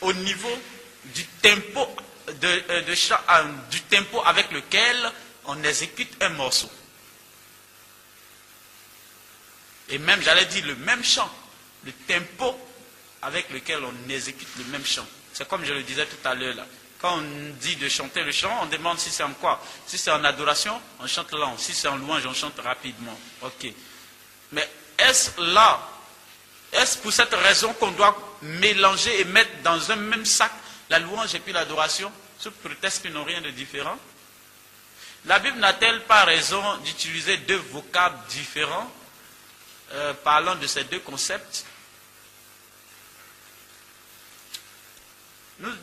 au niveau du tempo, du tempo avec lequel on exécute un morceau. Et même, j'allais dire, le même chant, le tempo avec lequel on exécute le même chant. C'est comme je le disais tout à l'heure là. Quand on dit de chanter le chant, on demande si c'est en quoi. Si c'est en adoration, on chante lent. Si c'est en louange, on chante rapidement. Ok. Mais est-ce pour cette raison qu'on doit mélanger et mettre dans un même sac la louange et puis l'adoration, sous prétexte qu'ils n'ont rien de différent? La Bible n'a-t-elle pas raison d'utiliser deux vocables différents parlant de ces deux concepts?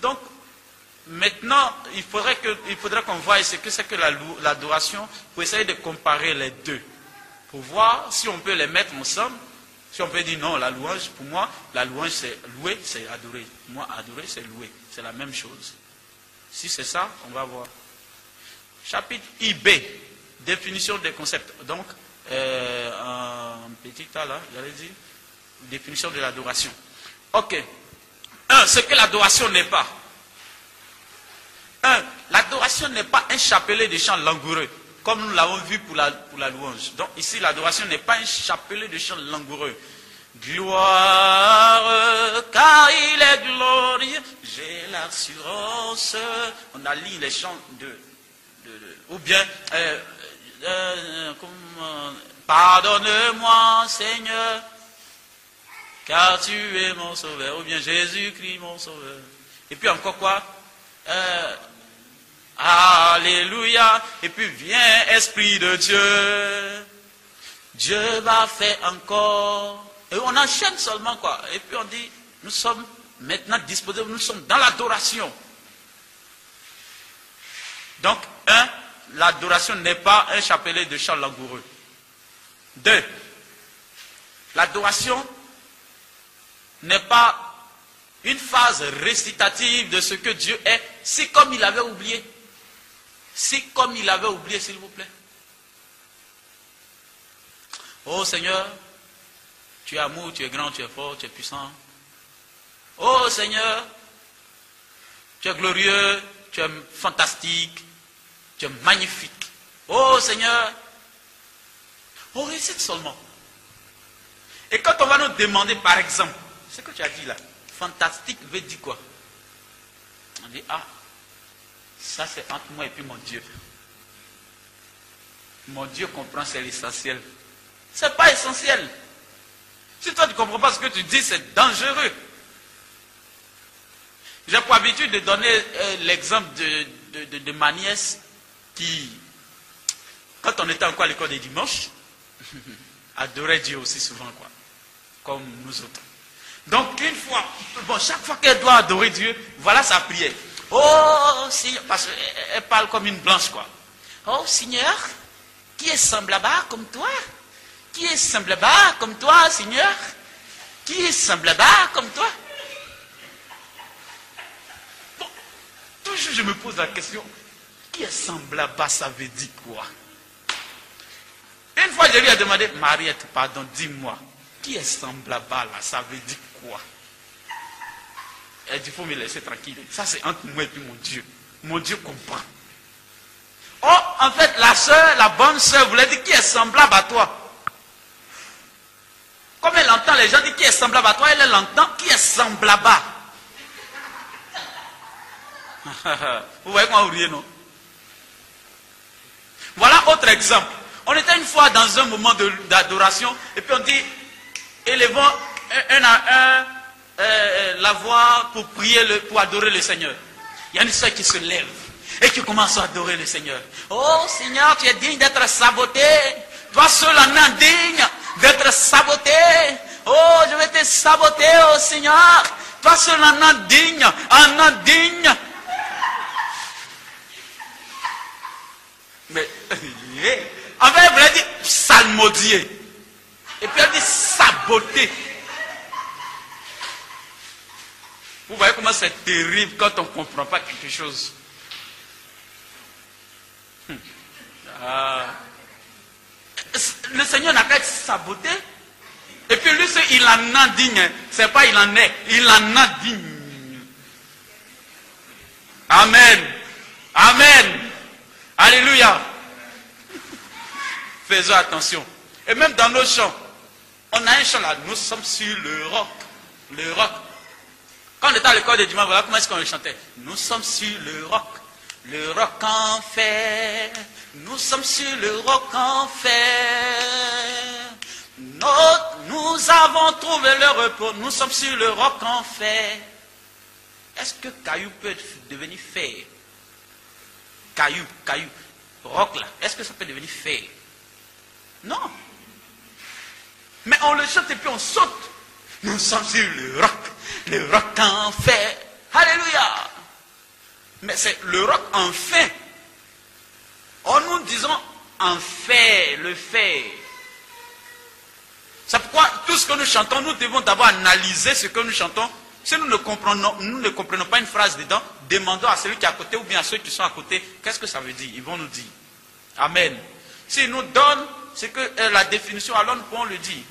Donc, maintenant, il faudrait qu'on voie ce que c'est que l'adoration pour essayer de comparer les deux. Pour voir si on peut les mettre ensemble. Si on peut dire non, la louange, pour moi, la louange c'est louer, c'est adorer. Pour moi, adorer, c'est louer. C'est la même chose. Si c'est ça, on va voir. Chapitre IB, définition des concepts. Donc, un petit tas là, j'allais dire, définition de l'adoration. Ok. 1. Ce que l'adoration n'est pas. 1. L'adoration n'est pas un chapelet de chants langoureux, comme nous l'avons vu pour la louange. Donc ici, l'adoration n'est pas un chapelet de chants langoureux. Gloire, car il est glorieux, j'ai l'assurance. On a lu les chants ou bien, pardonne-moi, Seigneur, car tu es mon sauveur. Ou bien Jésus-Christ, mon sauveur. Et puis encore quoi? Alléluia. Et puis viens, Esprit de Dieu. Dieu va faire encore. Et on enchaîne seulement quoi. Et puis on dit, nous sommes maintenant disposés, nous sommes dans l'adoration. Donc, 1, l'adoration n'est pas un chapelet de chants langoureux. 2, l'adoration n'est pas une phase récitative de ce que Dieu est, si comme il avait oublié. Si comme il avait oublié, s'il vous plaît. Oh Seigneur, tu es amour, tu es grand, tu es fort, tu es puissant. Oh Seigneur, tu es glorieux, tu es fantastique, tu es magnifique. Oh Seigneur, on récite seulement. Et quand on va nous demander par exemple, ce que tu as dit là, fantastique veut dire quoi? On dit, ah, ça c'est entre moi et puis mon Dieu. Mon Dieu comprend, c'est l'essentiel. Ce n'est pas essentiel. Si toi tu ne comprends pas ce que tu dis, c'est dangereux. J'ai pour habitude de donner l'exemple de ma nièce qui, quand on était encore à l'école des dimanches, adorait Dieu aussi souvent, quoi, comme nous autres. Donc une fois, bon, chaque fois qu'elle doit adorer Dieu, voilà sa prière. Oh Seigneur, parce qu'elle parle comme une blanche, quoi. Oh Seigneur, qui est semblable comme toi? Qui est semblable comme toi, Seigneur? Qui est semblable comme toi? Bon, toujours je me pose la question, qui est semblable, ça veut dire quoi? Une fois je lui ai demandé, Mariette, pardon, dis-moi, qui est semblable là, ça veut dire quoi? Elle dit, il faut me laisser tranquille. Ça c'est entre moi et puis mon Dieu. Mon Dieu comprend. Oh, en fait, la soeur, la bonne soeur voulait dire qui est semblable à toi. Comme elle entend les gens dire qui est semblable à toi, elle entend qui est semblable. Vous voyez comment vous riez, non? Voilà autre exemple. On était une fois dans un moment d'adoration et puis on dit, élevons un à un la voix pour prier, pour adorer le Seigneur. Il y a une soeur qui se lève et qui commence à adorer le Seigneur. Oh Seigneur, tu es digne d'être saboté. Toi seul en es digne d'être saboté. Oh, je vais te saboter, oh Seigneur. Toi seul en es digne, en es digne. Mais, en fait, elle voulait dire psalmodier. Et puis elle dit saboter. Vous voyez comment c'est terrible quand on ne comprend pas quelque chose. Le Seigneur n'a qu'à être saboté. Et puis lui, il en a digne. C'est pas il en est, il en a digne. Amen. Amen. Alléluia. Faisons attention. Et même dans nos chants, on a un chant là, nous sommes sur le roc. Le roc. Quand on était à l'école de dimanche, voilà comment est-ce qu'on le chantait. Nous sommes sur le roc en fer. Nous sommes sur le roc en fer. Nous avons trouvé le repos. Nous sommes sur le roc en fer. Est-ce que caillou peut devenir fer? Caillou, roc là. Est-ce que ça peut devenir fer? Non. Mais on le chante et puis on saute. Nous sommes sur le roc en fer. Alléluia. Mais c'est le roc en fer. Or nous disons en fer, le fer. C'est pourquoi tout ce que nous chantons, nous devons d'abord analyser ce que nous chantons. Si nous ne comprenons pas une phrase dedans, demandons à celui qui est à côté ou bien à ceux qui sont à côté, qu'est-ce que ça veut dire? Ils vont nous dire. Amen. S'ils nous donnent ce que la définition, alors nous pouvons le dire.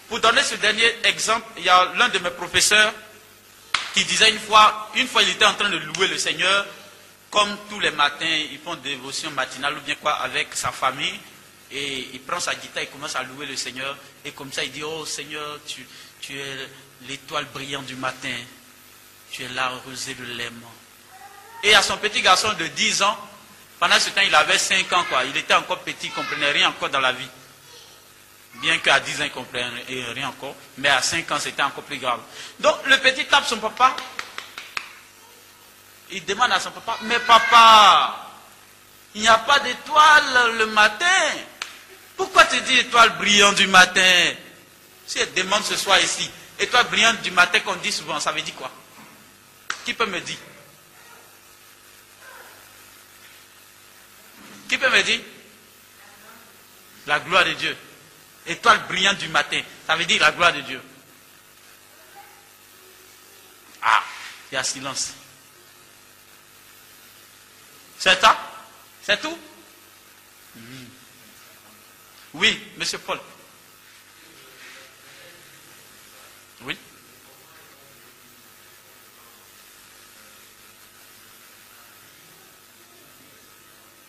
Pour donner ce dernier exemple, il y a l'un de mes professeurs qui disait une fois il était en train de louer le Seigneur, comme tous les matins, ils font des dévotions matinales ou bien quoi avec sa famille, et il prend sa guitare, il commence à louer le Seigneur, et comme ça il dit, oh Seigneur, tu es l'étoile brillante du matin, tu es la rosée de l'aimant. Et à son petit garçon de 10 ans, pendant ce temps il avait 5 ans, quoi. Il était encore petit, il ne comprenait rien encore dans la vie. Bien qu'à 10 ans, il ne comprenait rien encore. Mais à 5 ans, c'était encore plus grave. Donc, le petit tape son papa. Il demande à son papa, mais papa, il n'y a pas d'étoile le matin. Pourquoi tu dis étoile brillante du matin? Si elle demande ce soir ici, étoile brillante du matin qu'on dit souvent, ça veut dire quoi? Qui peut me dire? Qui peut me dire? La gloire de Dieu. Étoile brillante du matin, ça veut dire la gloire de Dieu. Ah, il y a silence. C'est ça? C'est tout? Oui, monsieur Paul. Oui.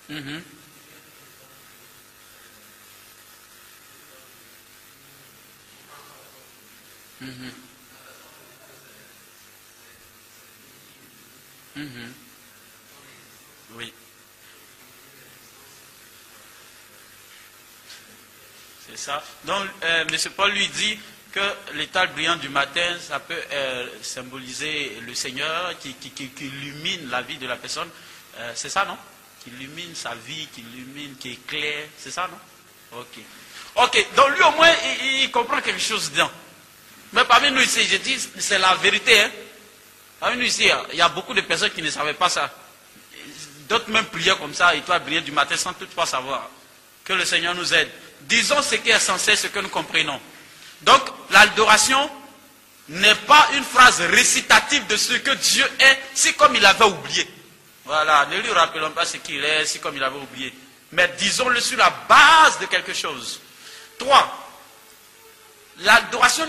Mhm. Mhm. Mhm. Oui. C'est ça. Donc, M. Paul lui dit que l'étoile brillante du matin, ça peut symboliser le Seigneur qui illumine la vie de la personne. C'est ça, non? Qui illumine sa vie, qui illumine, qui éclaire. C'est ça, non? Ok. Ok, donc lui au moins, il comprend quelque chose dedans. Mais parmi nous ici, je dis, c'est la vérité. Hein? Parmi nous ici, il y a beaucoup de personnes qui ne savaient pas ça. D'autres même priaient comme ça, étoile brillante du matin, sans toutefois savoir. Que le Seigneur nous aide. Disons ce qui est censé, ce que nous comprenons. Donc, l'adoration n'est pas une phrase récitative de ce que Dieu est, si comme il avait oublié. Voilà, ne lui rappelons pas ce qu'il est, si comme il avait oublié. Mais disons-le sur la base de quelque chose. 3. L'adoration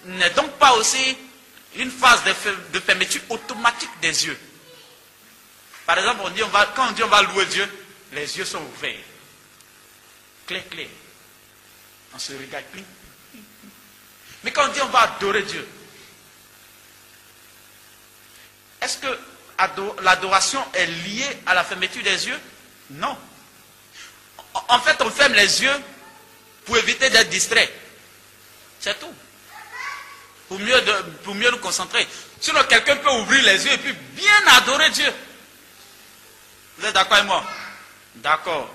n'est donc pas aussi une phase de fermeture automatique des yeux. Par exemple, quand on dit on va louer Dieu, les yeux sont ouverts. Clair, clair. On se regarde. Mais quand on dit on va adorer Dieu, est-ce que l'adoration est liée à la fermeture des yeux? Non. En fait, on ferme les yeux pour éviter d'être distrait. C'est tout. Pour mieux nous concentrer. Sinon, quelqu'un peut ouvrir les yeux et puis bien adorer Dieu. Vous êtes d'accord avec moi? D'accord.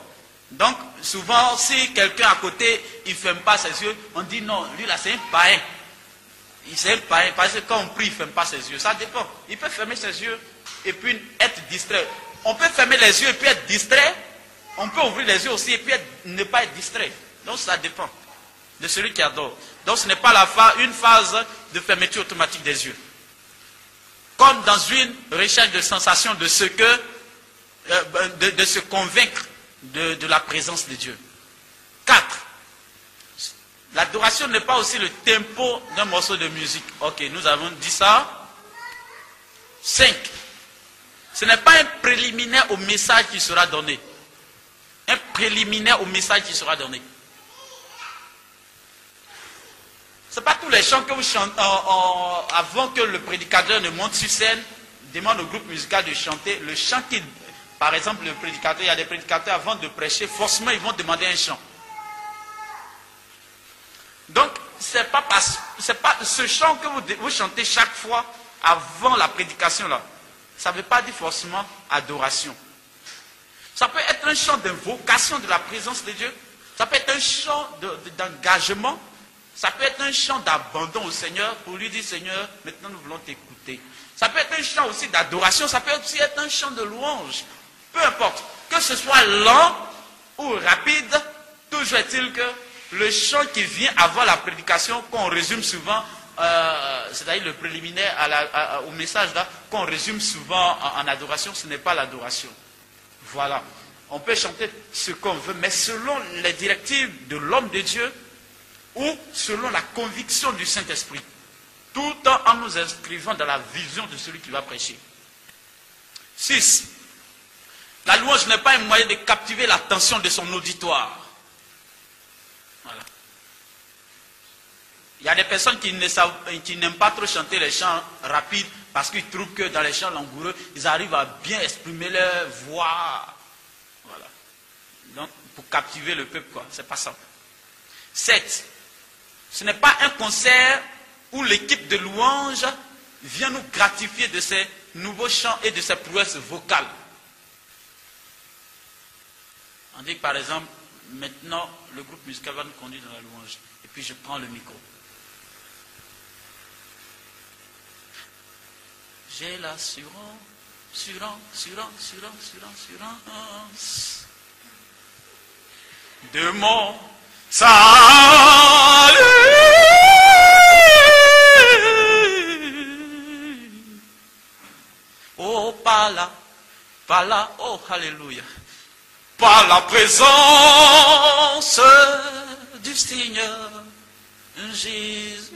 Donc, souvent, si quelqu'un à côté, il ne ferme pas ses yeux, on dit non, lui là, c'est un païen. C'est un païen, parce que quand on prie, il ne ferme pas ses yeux. Ça dépend. Il peut fermer ses yeux et puis être distrait. On peut fermer les yeux et puis être distrait. On peut ouvrir les yeux aussi et puis ne pas être distrait. Donc, ça dépend de celui qui adore. Donc, ce n'est pas une phase de fermeture automatique des yeux. Comme dans une recherche de sensation de ce que, de se convaincre de la présence de Dieu. 4. L'adoration n'est pas aussi le tempo d'un morceau de musique. Ok, nous avons dit ça. 5. Ce n'est pas un préliminaire au message qui sera donné. Un préliminaire au message qui sera donné. Ce n'est pas tous les chants que vous chantez avant que le prédicateur ne monte sur scène, demande au groupe musical de chanter. Le chant qui, par exemple, le prédicateur, il y a des prédicateurs avant de prêcher, forcément ils vont demander un chant. Donc, c'est pas ce chant que vous chantez chaque fois avant la prédication là. Ça ne veut pas dire forcément adoration. Ça peut être un chant d'invocation de la présence de Dieu. Ça peut être un chant d'engagement. Ça peut être un chant d'abandon au Seigneur pour lui dire Seigneur, maintenant nous voulons t'écouter. Ça peut être un chant aussi d'adoration. Ça peut aussi être un chant de louange. Peu importe. Que ce soit lent ou rapide, toujours est-il que le chant qui vient avant la prédication, qu'on résume souvent, c'est-à-dire le préliminaire au message là, qu'on résume souvent en adoration, ce n'est pas l'adoration. Voilà. On peut chanter ce qu'on veut, mais selon les directives de l'homme de Dieu ou selon la conviction du Saint-Esprit, tout en nous inscrivant dans la vision de celui qui va prêcher. 6. La louange n'est pas un moyen de captiver l'attention de son auditoire. Voilà. Il y a des personnes qui n'aiment pas trop chanter les chants rapides parce qu'ils trouvent que dans les chants langoureux, ils arrivent à bien exprimer leur voix. Voilà. Donc, pour captiver le peuple, quoi. C'est pas ça. 7. Ce n'est pas un concert où l'équipe de louange vient nous gratifier de ses nouveaux chants et de ses prouesses vocales. On dit par exemple, maintenant le groupe musical va nous conduire dans la louange. Et puis je prends le micro. J'ai l'assurance de mon salut. Oh, par là, oh, alléluia. Par la présence du Seigneur Jésus.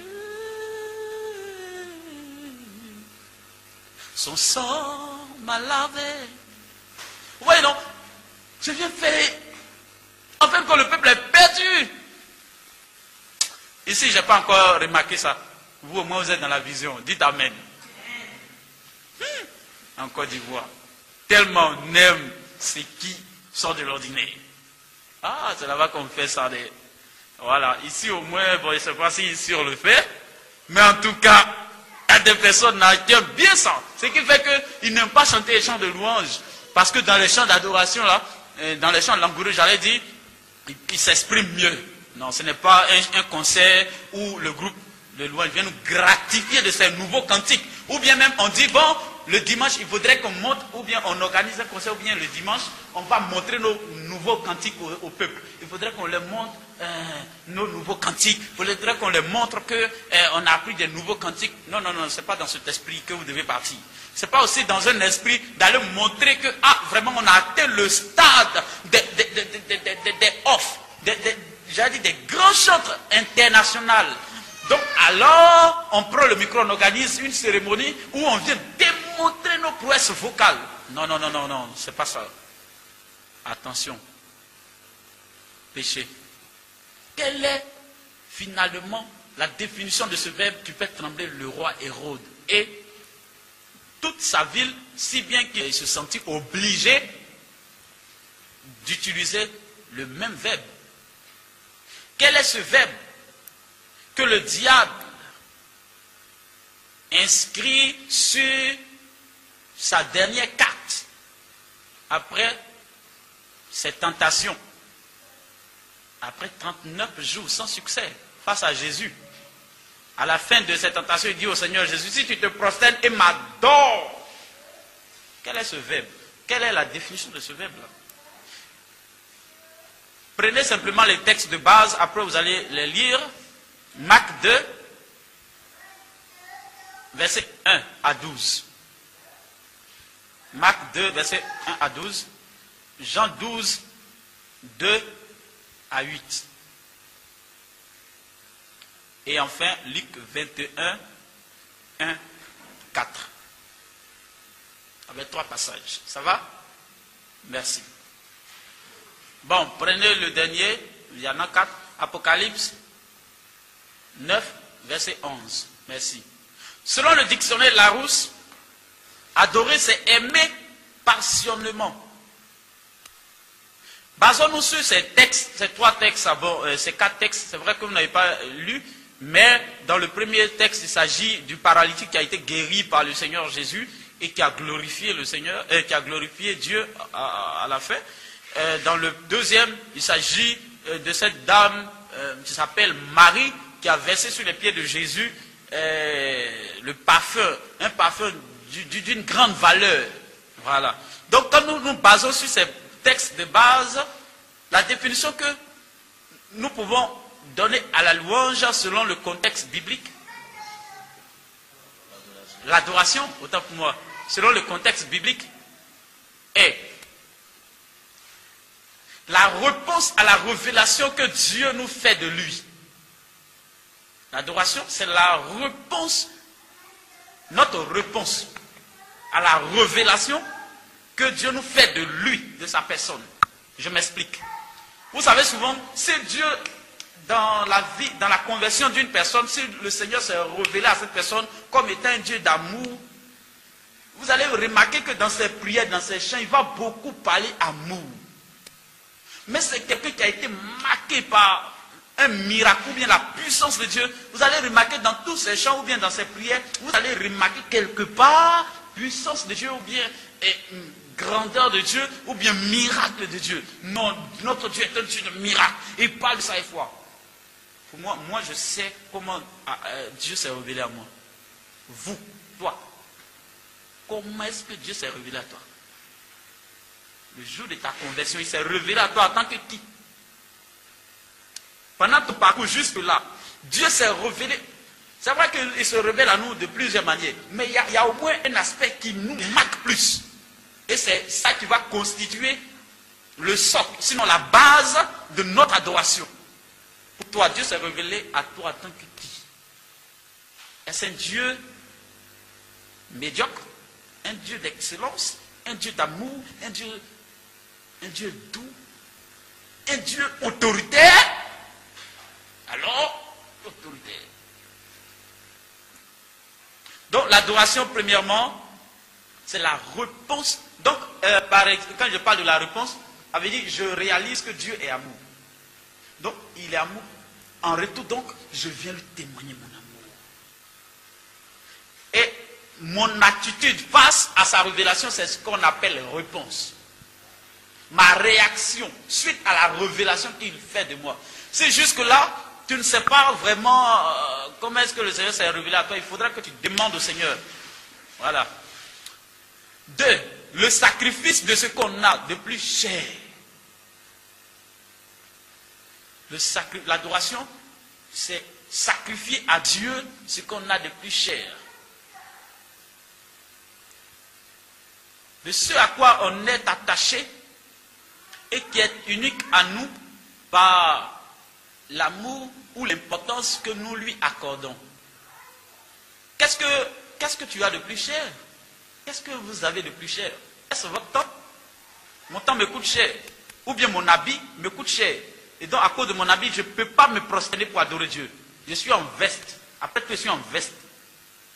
Son sang m'a lavé. Oui, non, je viens faire. Enfin, quand le peuple est perdu. Ici, je n'ai pas encore remarqué ça. Vous, au moins, vous êtes dans la vision. Dites Amen. En Côte d'Ivoire. Tellement on aime ce qui sort de l'ordinaire. Ah, c'est là-bas qu'on fait ça. Voilà, ici au moins, bon, je ne sais pas si ici on le fait, mais en tout cas, il y a des personnes qui aiment bien ça. Ce qui fait qu'ils n'aiment pas chanter les chants de louange. Parce que dans les chants d'adoration, là, dans les chants de langoureux, j'allais dire, ils s'expriment mieux. Non, ce n'est pas un concert où le groupe de louange vient nous gratifier de ces nouveaux cantiques. Ou bien même on dit, bon, le dimanche, il faudrait qu'on montre, ou bien on organise un concert, ou bien le dimanche, on va montrer nos nouveaux cantiques au peuple. Il faudrait qu'on leur montre nos nouveaux cantiques. Il faudrait qu'on leur montre qu'on a appris des nouveaux cantiques. Non, non, non, ce n'est pas dans cet esprit que vous devez partir. Ce n'est pas aussi dans un esprit d'aller montrer que, ah, vraiment, on a atteint le stade des off, j'allais dire des grands chantres internationaux. Donc, alors, on prend le micro, on organise une cérémonie où on vient démontrer nos prouesses vocales. Non, non, non, non, non, c'est pas ça. Attention. Péché. Quelle est finalement la définition de ce verbe qui fait trembler le roi Hérode et toute sa ville, si bien qu'il se sentit obligé d'utiliser le même verbe. Quel est ce verbe que le diable inscrit sur sa dernière carte après ses tentations, après 39 jours sans succès face à Jésus? À la fin de cette tentation, il dit au Seigneur Jésus, si tu te prosternes et m'adores, quel est ce verbe? Quelle est la définition de ce verbe-là? Prenez simplement les textes de base, après vous allez les lire. Marc 2, verset 1 à 12. Marc 2, verset 1 à 12. Jean 12, 2 à 8. Et enfin, Luc 21, 1, 4. Avec 3 passages. Ça va? Merci. Bon, prenez le dernier. Il y en a 4. Apocalypse 9, verset 11. Merci. Selon le dictionnaire Larousse, adorer, c'est aimer passionnément. Basons-nous sur ces textes, ces 3 textes, ces 4 textes. C'est vrai que vous n'avez pas lu, mais dans le premier texte, il s'agit du paralytique qui a été guéri par le Seigneur Jésus et qui a glorifié le Seigneur, qui a glorifié Dieu à la fin. Dans le deuxième, il s'agit de cette dame qui s'appelle Marie, qui a versé sur les pieds de Jésus le parfum, un parfum d'une grande valeur. Voilà. Donc quand nous nous basons sur ces textes de base, la définition que nous pouvons donner à la louange selon le contexte biblique, l'adoration, autant pour moi, selon le contexte biblique, est la réponse à la révélation que Dieu nous fait de lui. L'adoration, c'est la réponse, notre réponse à la révélation que Dieu nous fait de lui, de sa personne. Je m'explique. Vous savez souvent, si Dieu, dans la vie, dans la conversion d'une personne, si le Seigneur s'est révélé à cette personne comme étant un Dieu d'amour, vous allez remarquer que dans ses prières, dans ses chants, il va beaucoup parler amour. Mais c'est quelqu'un qui a été marqué par un miracle ou bien la puissance de Dieu. Vous allez remarquer dans tous ces chants ou bien dans ces prières, vous allez remarquer quelque part puissance de Dieu ou bien grandeur de Dieu ou bien miracle de Dieu. Non, notre Dieu est un Dieu de miracle. Il parle de ça et foi. Pour moi je sais comment Dieu s'est révélé à moi. Vous, toi, comment est-ce que Dieu s'est révélé à toi? Le jour de ta conversion, il s'est révélé à toi en tant que qui? Pendant ton parcours jusque-là, Dieu s'est révélé. C'est vrai qu'il se révèle à nous de plusieurs manières, mais il y a au moins un aspect qui nous marque plus. Et c'est ça qui va constituer le socle, sinon la base de notre adoration. Pour toi, Dieu s'est révélé à toi en tant que qui? Est-ce un Dieu médiocre, un Dieu d'excellence, un Dieu d'amour, un Dieu doux, un Dieu autoritaire? Alors, autoritaire. Donc, l'adoration, premièrement, c'est la réponse. Donc, quand je parle de la réponse, ça veut dire je réalise que Dieu est amour. Donc, il est amour. En retour, donc, je viens lui témoigner mon amour. Et mon attitude face à sa révélation, c'est ce qu'on appelle réponse. Ma réaction suite à la révélation qu'il fait de moi. Si jusque-là, tu ne sais pas vraiment comment est-ce que le Seigneur s'est révélé à toi, il faudra que tu demandes au Seigneur. Voilà. 2. Le sacrifice de ce qu'on a de plus cher. L'adoration, c'est sacrifier à Dieu ce qu'on a de plus cher. De ce à quoi on est attaché et qui est unique à nous par l'amour ou l'importance que nous lui accordons. Qu'est-ce que tu as de plus cher? Qu'est-ce que vous avez de plus cher? Est-ce votre temps? Mon temps me coûte cher. Ou bien mon habit me coûte cher. Et donc à cause de mon habit, je ne peux pas me prosterner pour adorer Dieu. Je suis en veste. Après que je suis en veste,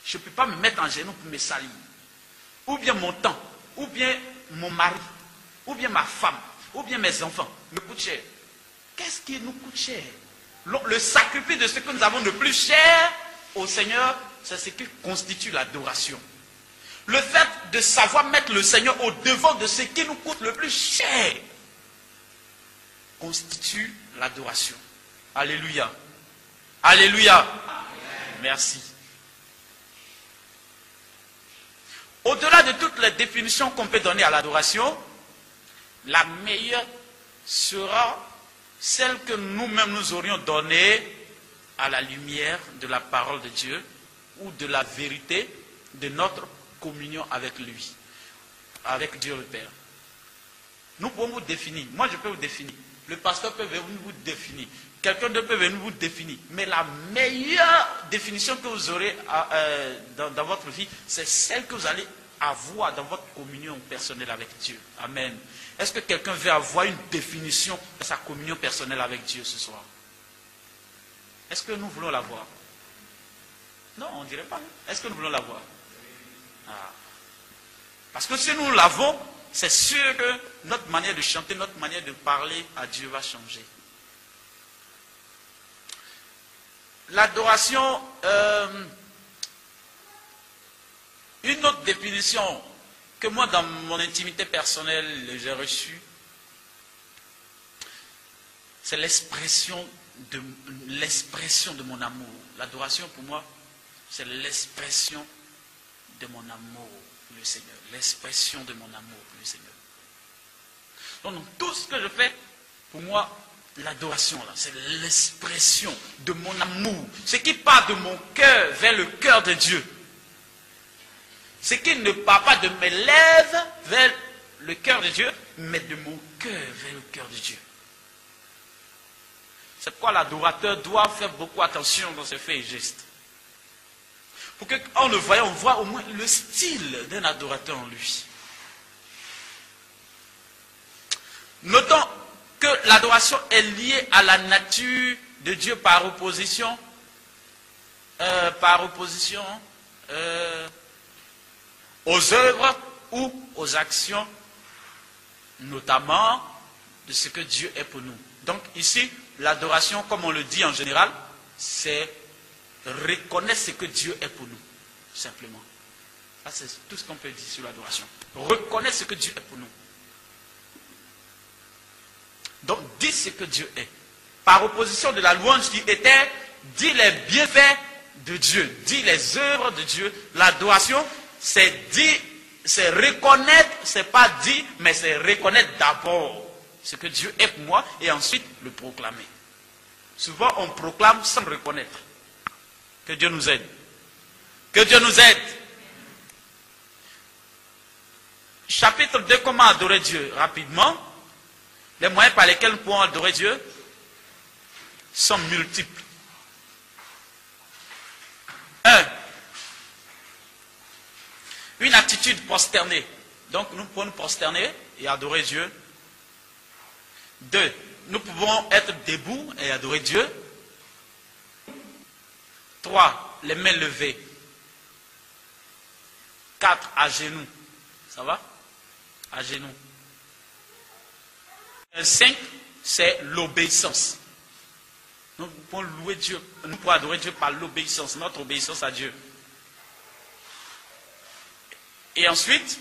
je ne peux pas me mettre en genoux pour me salir. Ou bien mon temps, ou bien mon mari, ou bien ma femme, ou bien mes enfants me coûtent cher. Qu'est-ce qui nous coûte cher? Le sacrifice de ce que nous avons de plus cher au Seigneur, c'est ce qui constitue l'adoration. Le fait de savoir mettre le Seigneur au devant de ce qui nous coûte le plus cher constitue l'adoration. Alléluia. Alléluia. Amen. Merci. Au-delà de toutes les définitions qu'on peut donner à l'adoration, la meilleure sera celle que nous-mêmes nous aurions donnée à la lumière de la parole de Dieu ou de la vérité de notre communion avec lui, avec Dieu le Père. Nous pouvons vous définir. Moi, je peux vous définir. Le pasteur peut venir vous définir. Quelqu'un d'autre peut venir vous définir. Mais la meilleure définition que vous aurez dans votre vie, c'est celle que vous allez avoir dans votre communion personnelle avec Dieu. Amen. Est-ce que quelqu'un veut avoir une définition de sa communion personnelle avec Dieu ce soir? Est-ce que nous voulons l'avoir? Non, on ne dirait pas. Est-ce que nous voulons l'avoir? Parce que si nous l'avons, c'est sûr que notre manière de chanter, notre manière de parler à Dieu va changer. L'adoration, une autre définition que moi dans mon intimité personnelle j'ai reçue, c'est l'expression de mon amour. L'adoration pour moi, c'est l'expression de mon amour pour le Seigneur. L'expression de mon amour pour le Seigneur. Donc tout ce que je fais, pour moi, l'adoration, là, c'est l'expression de mon amour. Ce qui part de mon cœur vers le cœur de Dieu. Ce qui ne part pas de mes lèvres vers le cœur de Dieu, mais de mon cœur vers le cœur de Dieu. C'est pourquoi l'adorateur doit faire beaucoup attention dans ses faits et gestes. Pour qu'en le voyant, on voit au moins le style d'un adorateur en lui. Notons que l'adoration est liée à la nature de Dieu par opposition aux œuvres ou aux actions, notamment de ce que Dieu est pour nous. Donc ici, l'adoration, comme on le dit en général, c'est reconnaître ce que Dieu est pour nous, simplement. Ça, c'est tout ce qu'on peut dire sur l'adoration. Reconnaître ce que Dieu est pour nous. Donc, dis ce que Dieu est. Par opposition de la louange qui était, dis les bienfaits de Dieu, dis les œuvres de Dieu. L'adoration, c'est dire, c'est reconnaître, c'est pas dire, mais c'est reconnaître d'abord ce que Dieu est pour moi et ensuite le proclamer. Souvent, on proclame sans reconnaître. Que Dieu nous aide. Que Dieu nous aide. Chapitre 2, comment adorer Dieu? Rapidement. Les moyens par lesquels nous pouvons adorer Dieu sont multiples. 1. Une attitude prosternée. Donc nous pouvons nous prosterner et adorer Dieu. 2. Nous pouvons être debout et adorer Dieu. 3. Les mains levées. 4. À genoux. Ça va? À genoux. 5. C'est l'obéissance. Nous pouvons louer Dieu, nous pouvons adorer Dieu par l'obéissance, notre obéissance à Dieu. Et ensuite,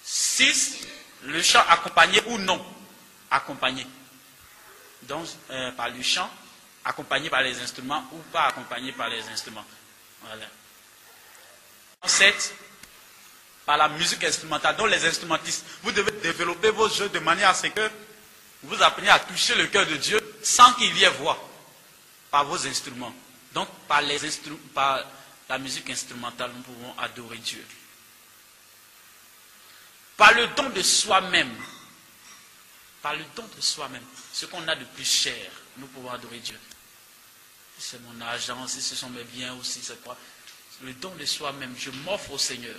6, le chant accompagné ou non accompagné. Donc, par le chant, accompagné par les instruments ou pas accompagné par les instruments. Voilà. 7, par la musique instrumentale. Donc, les instrumentistes, vous devez développer vos jeux de manière à ce que vous appreniez à toucher le cœur de Dieu sans qu'il y ait voix, par vos instruments. Donc, par la musique instrumentale, nous pouvons adorer Dieu. Par le don de soi-même, par le don de soi-même, ce qu'on a de plus cher, nous pouvons adorer Dieu. Si c'est mon argent, si ce sont mes biens, ou si c'est quoi. Le don de soi-même, je m'offre au Seigneur.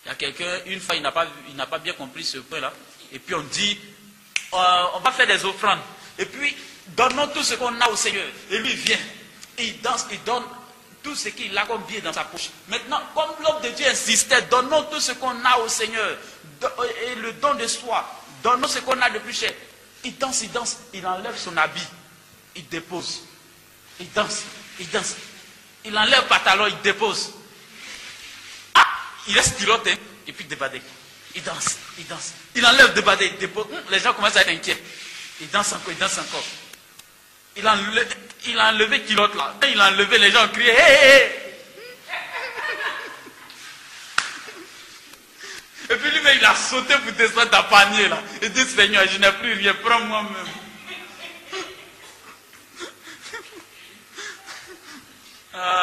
Il y a quelqu'un, une fois, il n'a pas bien compris ce point-là. Et puis on dit, on va faire des offrandes. Et puis, donnons tout ce qu'on a au Seigneur. Et lui, il vient, il danse, il donne tout ce qu'il a comme billet dans sa poche. Maintenant, comme l'homme de Dieu insistait, donnons tout ce qu'on a au Seigneur. Et le don de soi, donnons ce qu'on a de plus cher. Il danse, il enlève son habit, il dépose. Il danse. Il enlève le pantalon, il dépose. Ah, il reste culotte, hein, et puis débadé. Il danse. Il enlève débadé, il dépose. Les gens commencent à être inquiets. Il danse encore. Il a enlevé culotte là. Il a enlevé, les gens crient, hé. Et puis lui-même, il a sauté pour descendre dans le panier là. Il dit, Seigneur, je n'ai plus rien, prends moi-même.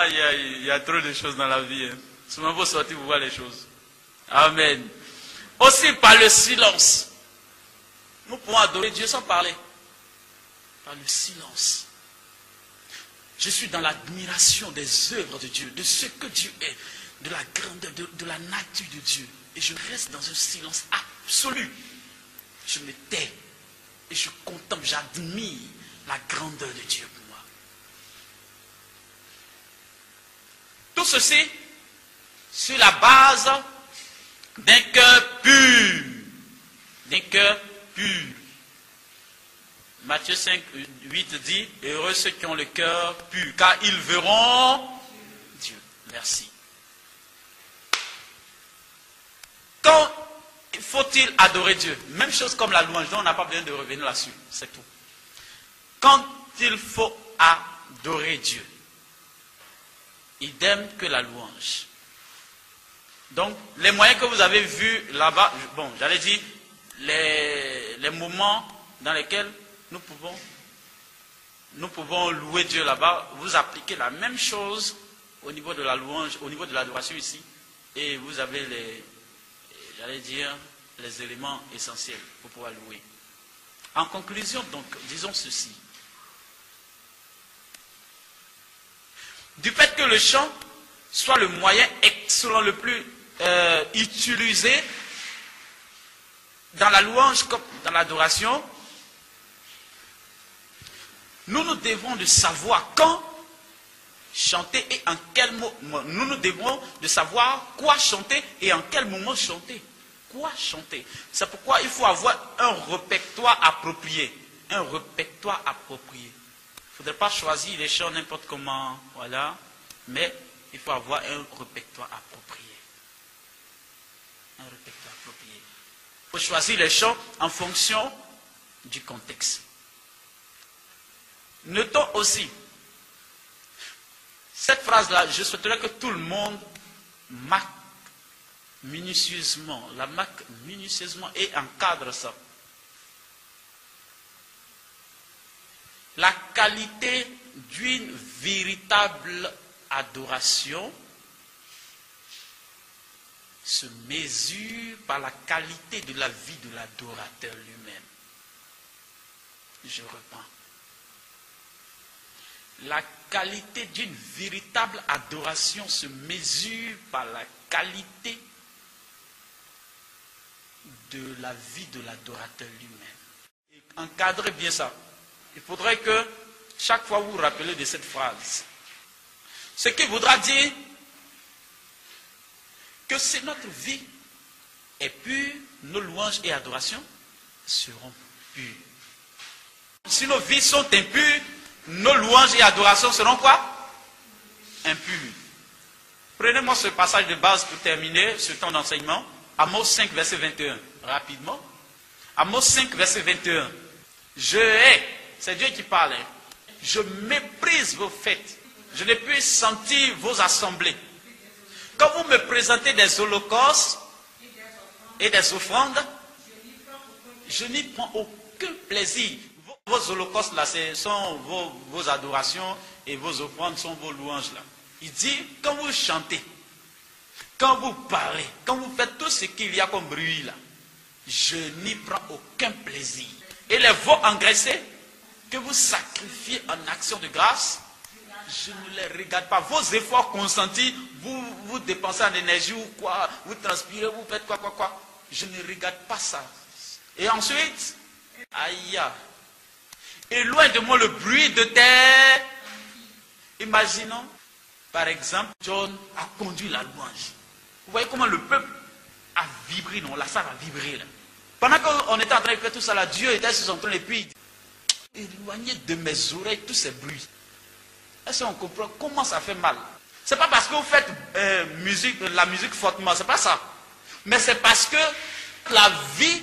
Il y a trop de choses dans la vie. Hein. Souvent, vous sortez, vous voyez les choses. Amen. Aussi par le silence. Nous pouvons adorer Dieu sans parler. Par le silence. Je suis dans l'admiration des œuvres de Dieu, de ce que Dieu est, de la grandeur, de la nature de Dieu. Et je reste dans un silence absolu. Je me tais et je contemple, j'admire la grandeur de Dieu pour moi. Tout ceci sur la base d'un cœur pur. D'un cœur pur. Matthieu 5, 8 dit, heureux ceux qui ont le cœur pur, car ils verront Dieu. Merci. Quand faut-il adorer Dieu? Même chose comme la louange, donc on n'a pas besoin de revenir là-dessus, c'est tout. Quand il faut adorer Dieu, idem que la louange. Donc, les moyens que vous avez vus là-bas, bon, j'allais dire, les moments dans lesquels nous pouvons louer Dieu là-bas, vous appliquez la même chose au niveau de la louange, au niveau de l'adoration ici, et vous avez les éléments essentiels pour pouvoir louer. En conclusion, donc, disons ceci. Du fait que le chant soit le moyen excellent le plus utilisé dans la louange comme dans l'adoration, nous devons de savoir quand chanter et en quel moment. Nous devons de savoir quoi chanter et en quel moment chanter. Quoi chanter? C'est pourquoi il faut avoir un répertoire approprié. Un répertoire approprié. Il ne faudrait pas choisir les chants n'importe comment, voilà, mais il faut avoir un répertoire approprié. Un répertoire approprié. Il faut choisir les chants en fonction du contexte. Notons aussi, cette phrase-là, je souhaiterais que tout le monde marque minutieusement, la marque minutieusement et encadre ça. La qualité d'une véritable adoration se mesure par la qualité de la vie de l'adorateur lui-même. Je reprends. La qualité d'une véritable adoration se mesure par la qualité de la vie de l'adorateur lui-même. Encadrez bien ça. Il faudrait que chaque fois vous vous rappelez de cette phrase. Ce qui voudra dire que si notre vie est pure, nos louanges et adorations seront pures. Si nos vies sont impures, nos louanges et adorations seront quoi? Impures. Prenez-moi ce passage de base pour terminer ce temps d'enseignement. Amos 5, verset 21. Rapidement. Amos 5, verset 21. Je hais, c'est Dieu qui parle. Je méprise vos fêtes. Je ne puis sentir vos assemblées. Quand vous me présentez des holocaustes et des offrandes, je n'y prends aucun plaisir. Vos holocaustes là, ce sont vos adorations et vos offrandes sont vos louanges là. Il dit, quand vous chantez, quand vous parlez, quand vous faites tout ce qu'il y a comme bruit là, je n'y prends aucun plaisir. Et les veaux engraissés que vous sacrifiez en action de grâce, je ne les regarde pas. Vos efforts consentis, vous dépensez en énergie ou quoi, vous transpirez, vous faites quoi. Je ne regarde pas ça. Et ensuite, aïe, éloigne de moi le bruit de tes... Imaginons, par exemple, John a conduit la louange. Vous voyez comment le peuple a vibré, non? La salle a vibré là. Pendant qu'on était en train de faire tout ça là, Dieu était sur son trône et puis éloignez de mes oreilles tous ces bruits. Est-ce qu'on comprend comment ça fait mal? C'est pas parce que vous faites la musique fortement, c'est pas ça. Mais c'est parce que la vie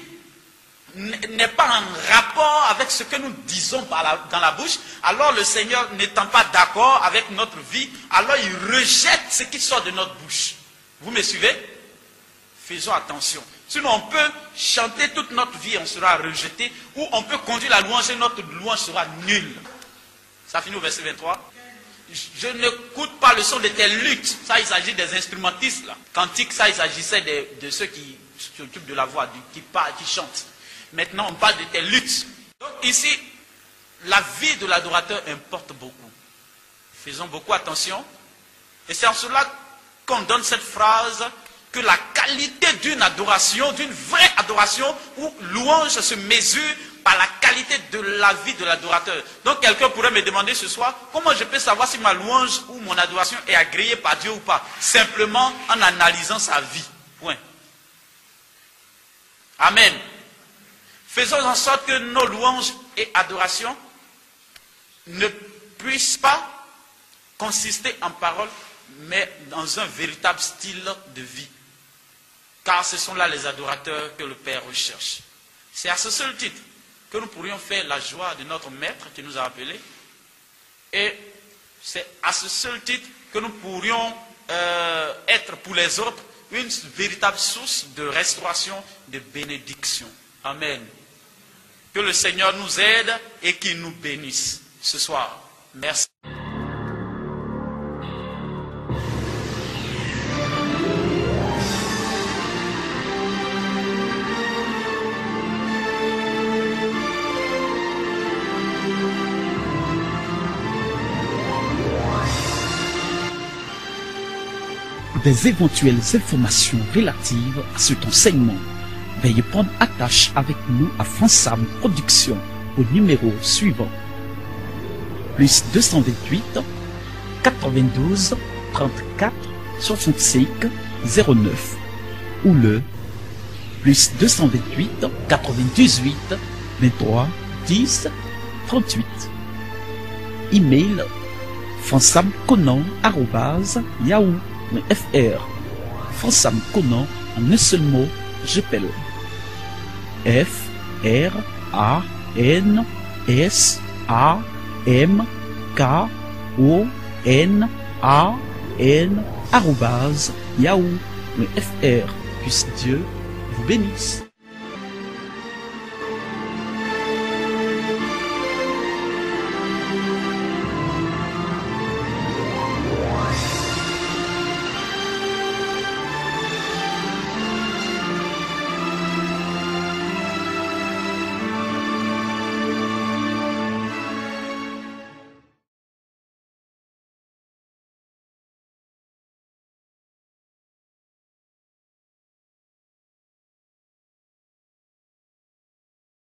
n'est pas en rapport avec ce que nous disons dans la bouche. Alors le Seigneur n'étant pas d'accord avec notre vie, alors il rejette ce qui sort de notre bouche. Vous me suivez? Faisons attention. Sinon on peut chanter toute notre vie, on sera rejeté, ou on peut conduire la louange et notre louange sera nulle. Ça finit au verset 23. Je n'écoute pas le son de tes luttes. Ça, il s'agit des instrumentistes là. Cantique, ça, il s'agissait de ceux qui s'occupent de la voix, qui parlent, qui chantent. Maintenant, on parle de tes luttes. Donc ici, la vie de l'adorateur importe beaucoup. Faisons beaucoup attention. Et c'est en cela qu'on donne cette phrase que la qualité d'une adoration, d'une vraie adoration ou louange se mesure par la qualité de la vie de l'adorateur. Donc quelqu'un pourrait me demander ce soir, comment je peux savoir si ma louange ou mon adoration est agréée par Dieu ou pas? Simplement en analysant sa vie. Point. Amen. Faisons en sorte que nos louanges et adorations ne puissent pas consister en paroles, mais dans un véritable style de vie. Car ce sont là les adorateurs que le Père recherche. C'est à ce seul titre que nous pourrions faire la joie de notre Maître qui nous a appelés. Et c'est à ce seul titre que nous pourrions être pour les autres une véritable source de restauration, de bénédiction. Amen. Que le Seigneur nous aide et qu'il nous bénisse ce soir. Merci. Des éventuelles informations relatives à cet enseignement, veuillez prendre attache avec nous à FranceSam Productions au numéro suivant plus 228 92 34 65 09 ou le plus 228 98 23 10 38. Email francesamconan@yahoo.fr. FranceSam Conan en un seul mot, j'appelle FranceSamConan@yahoo.fr. Puisse Dieu vous bénisse.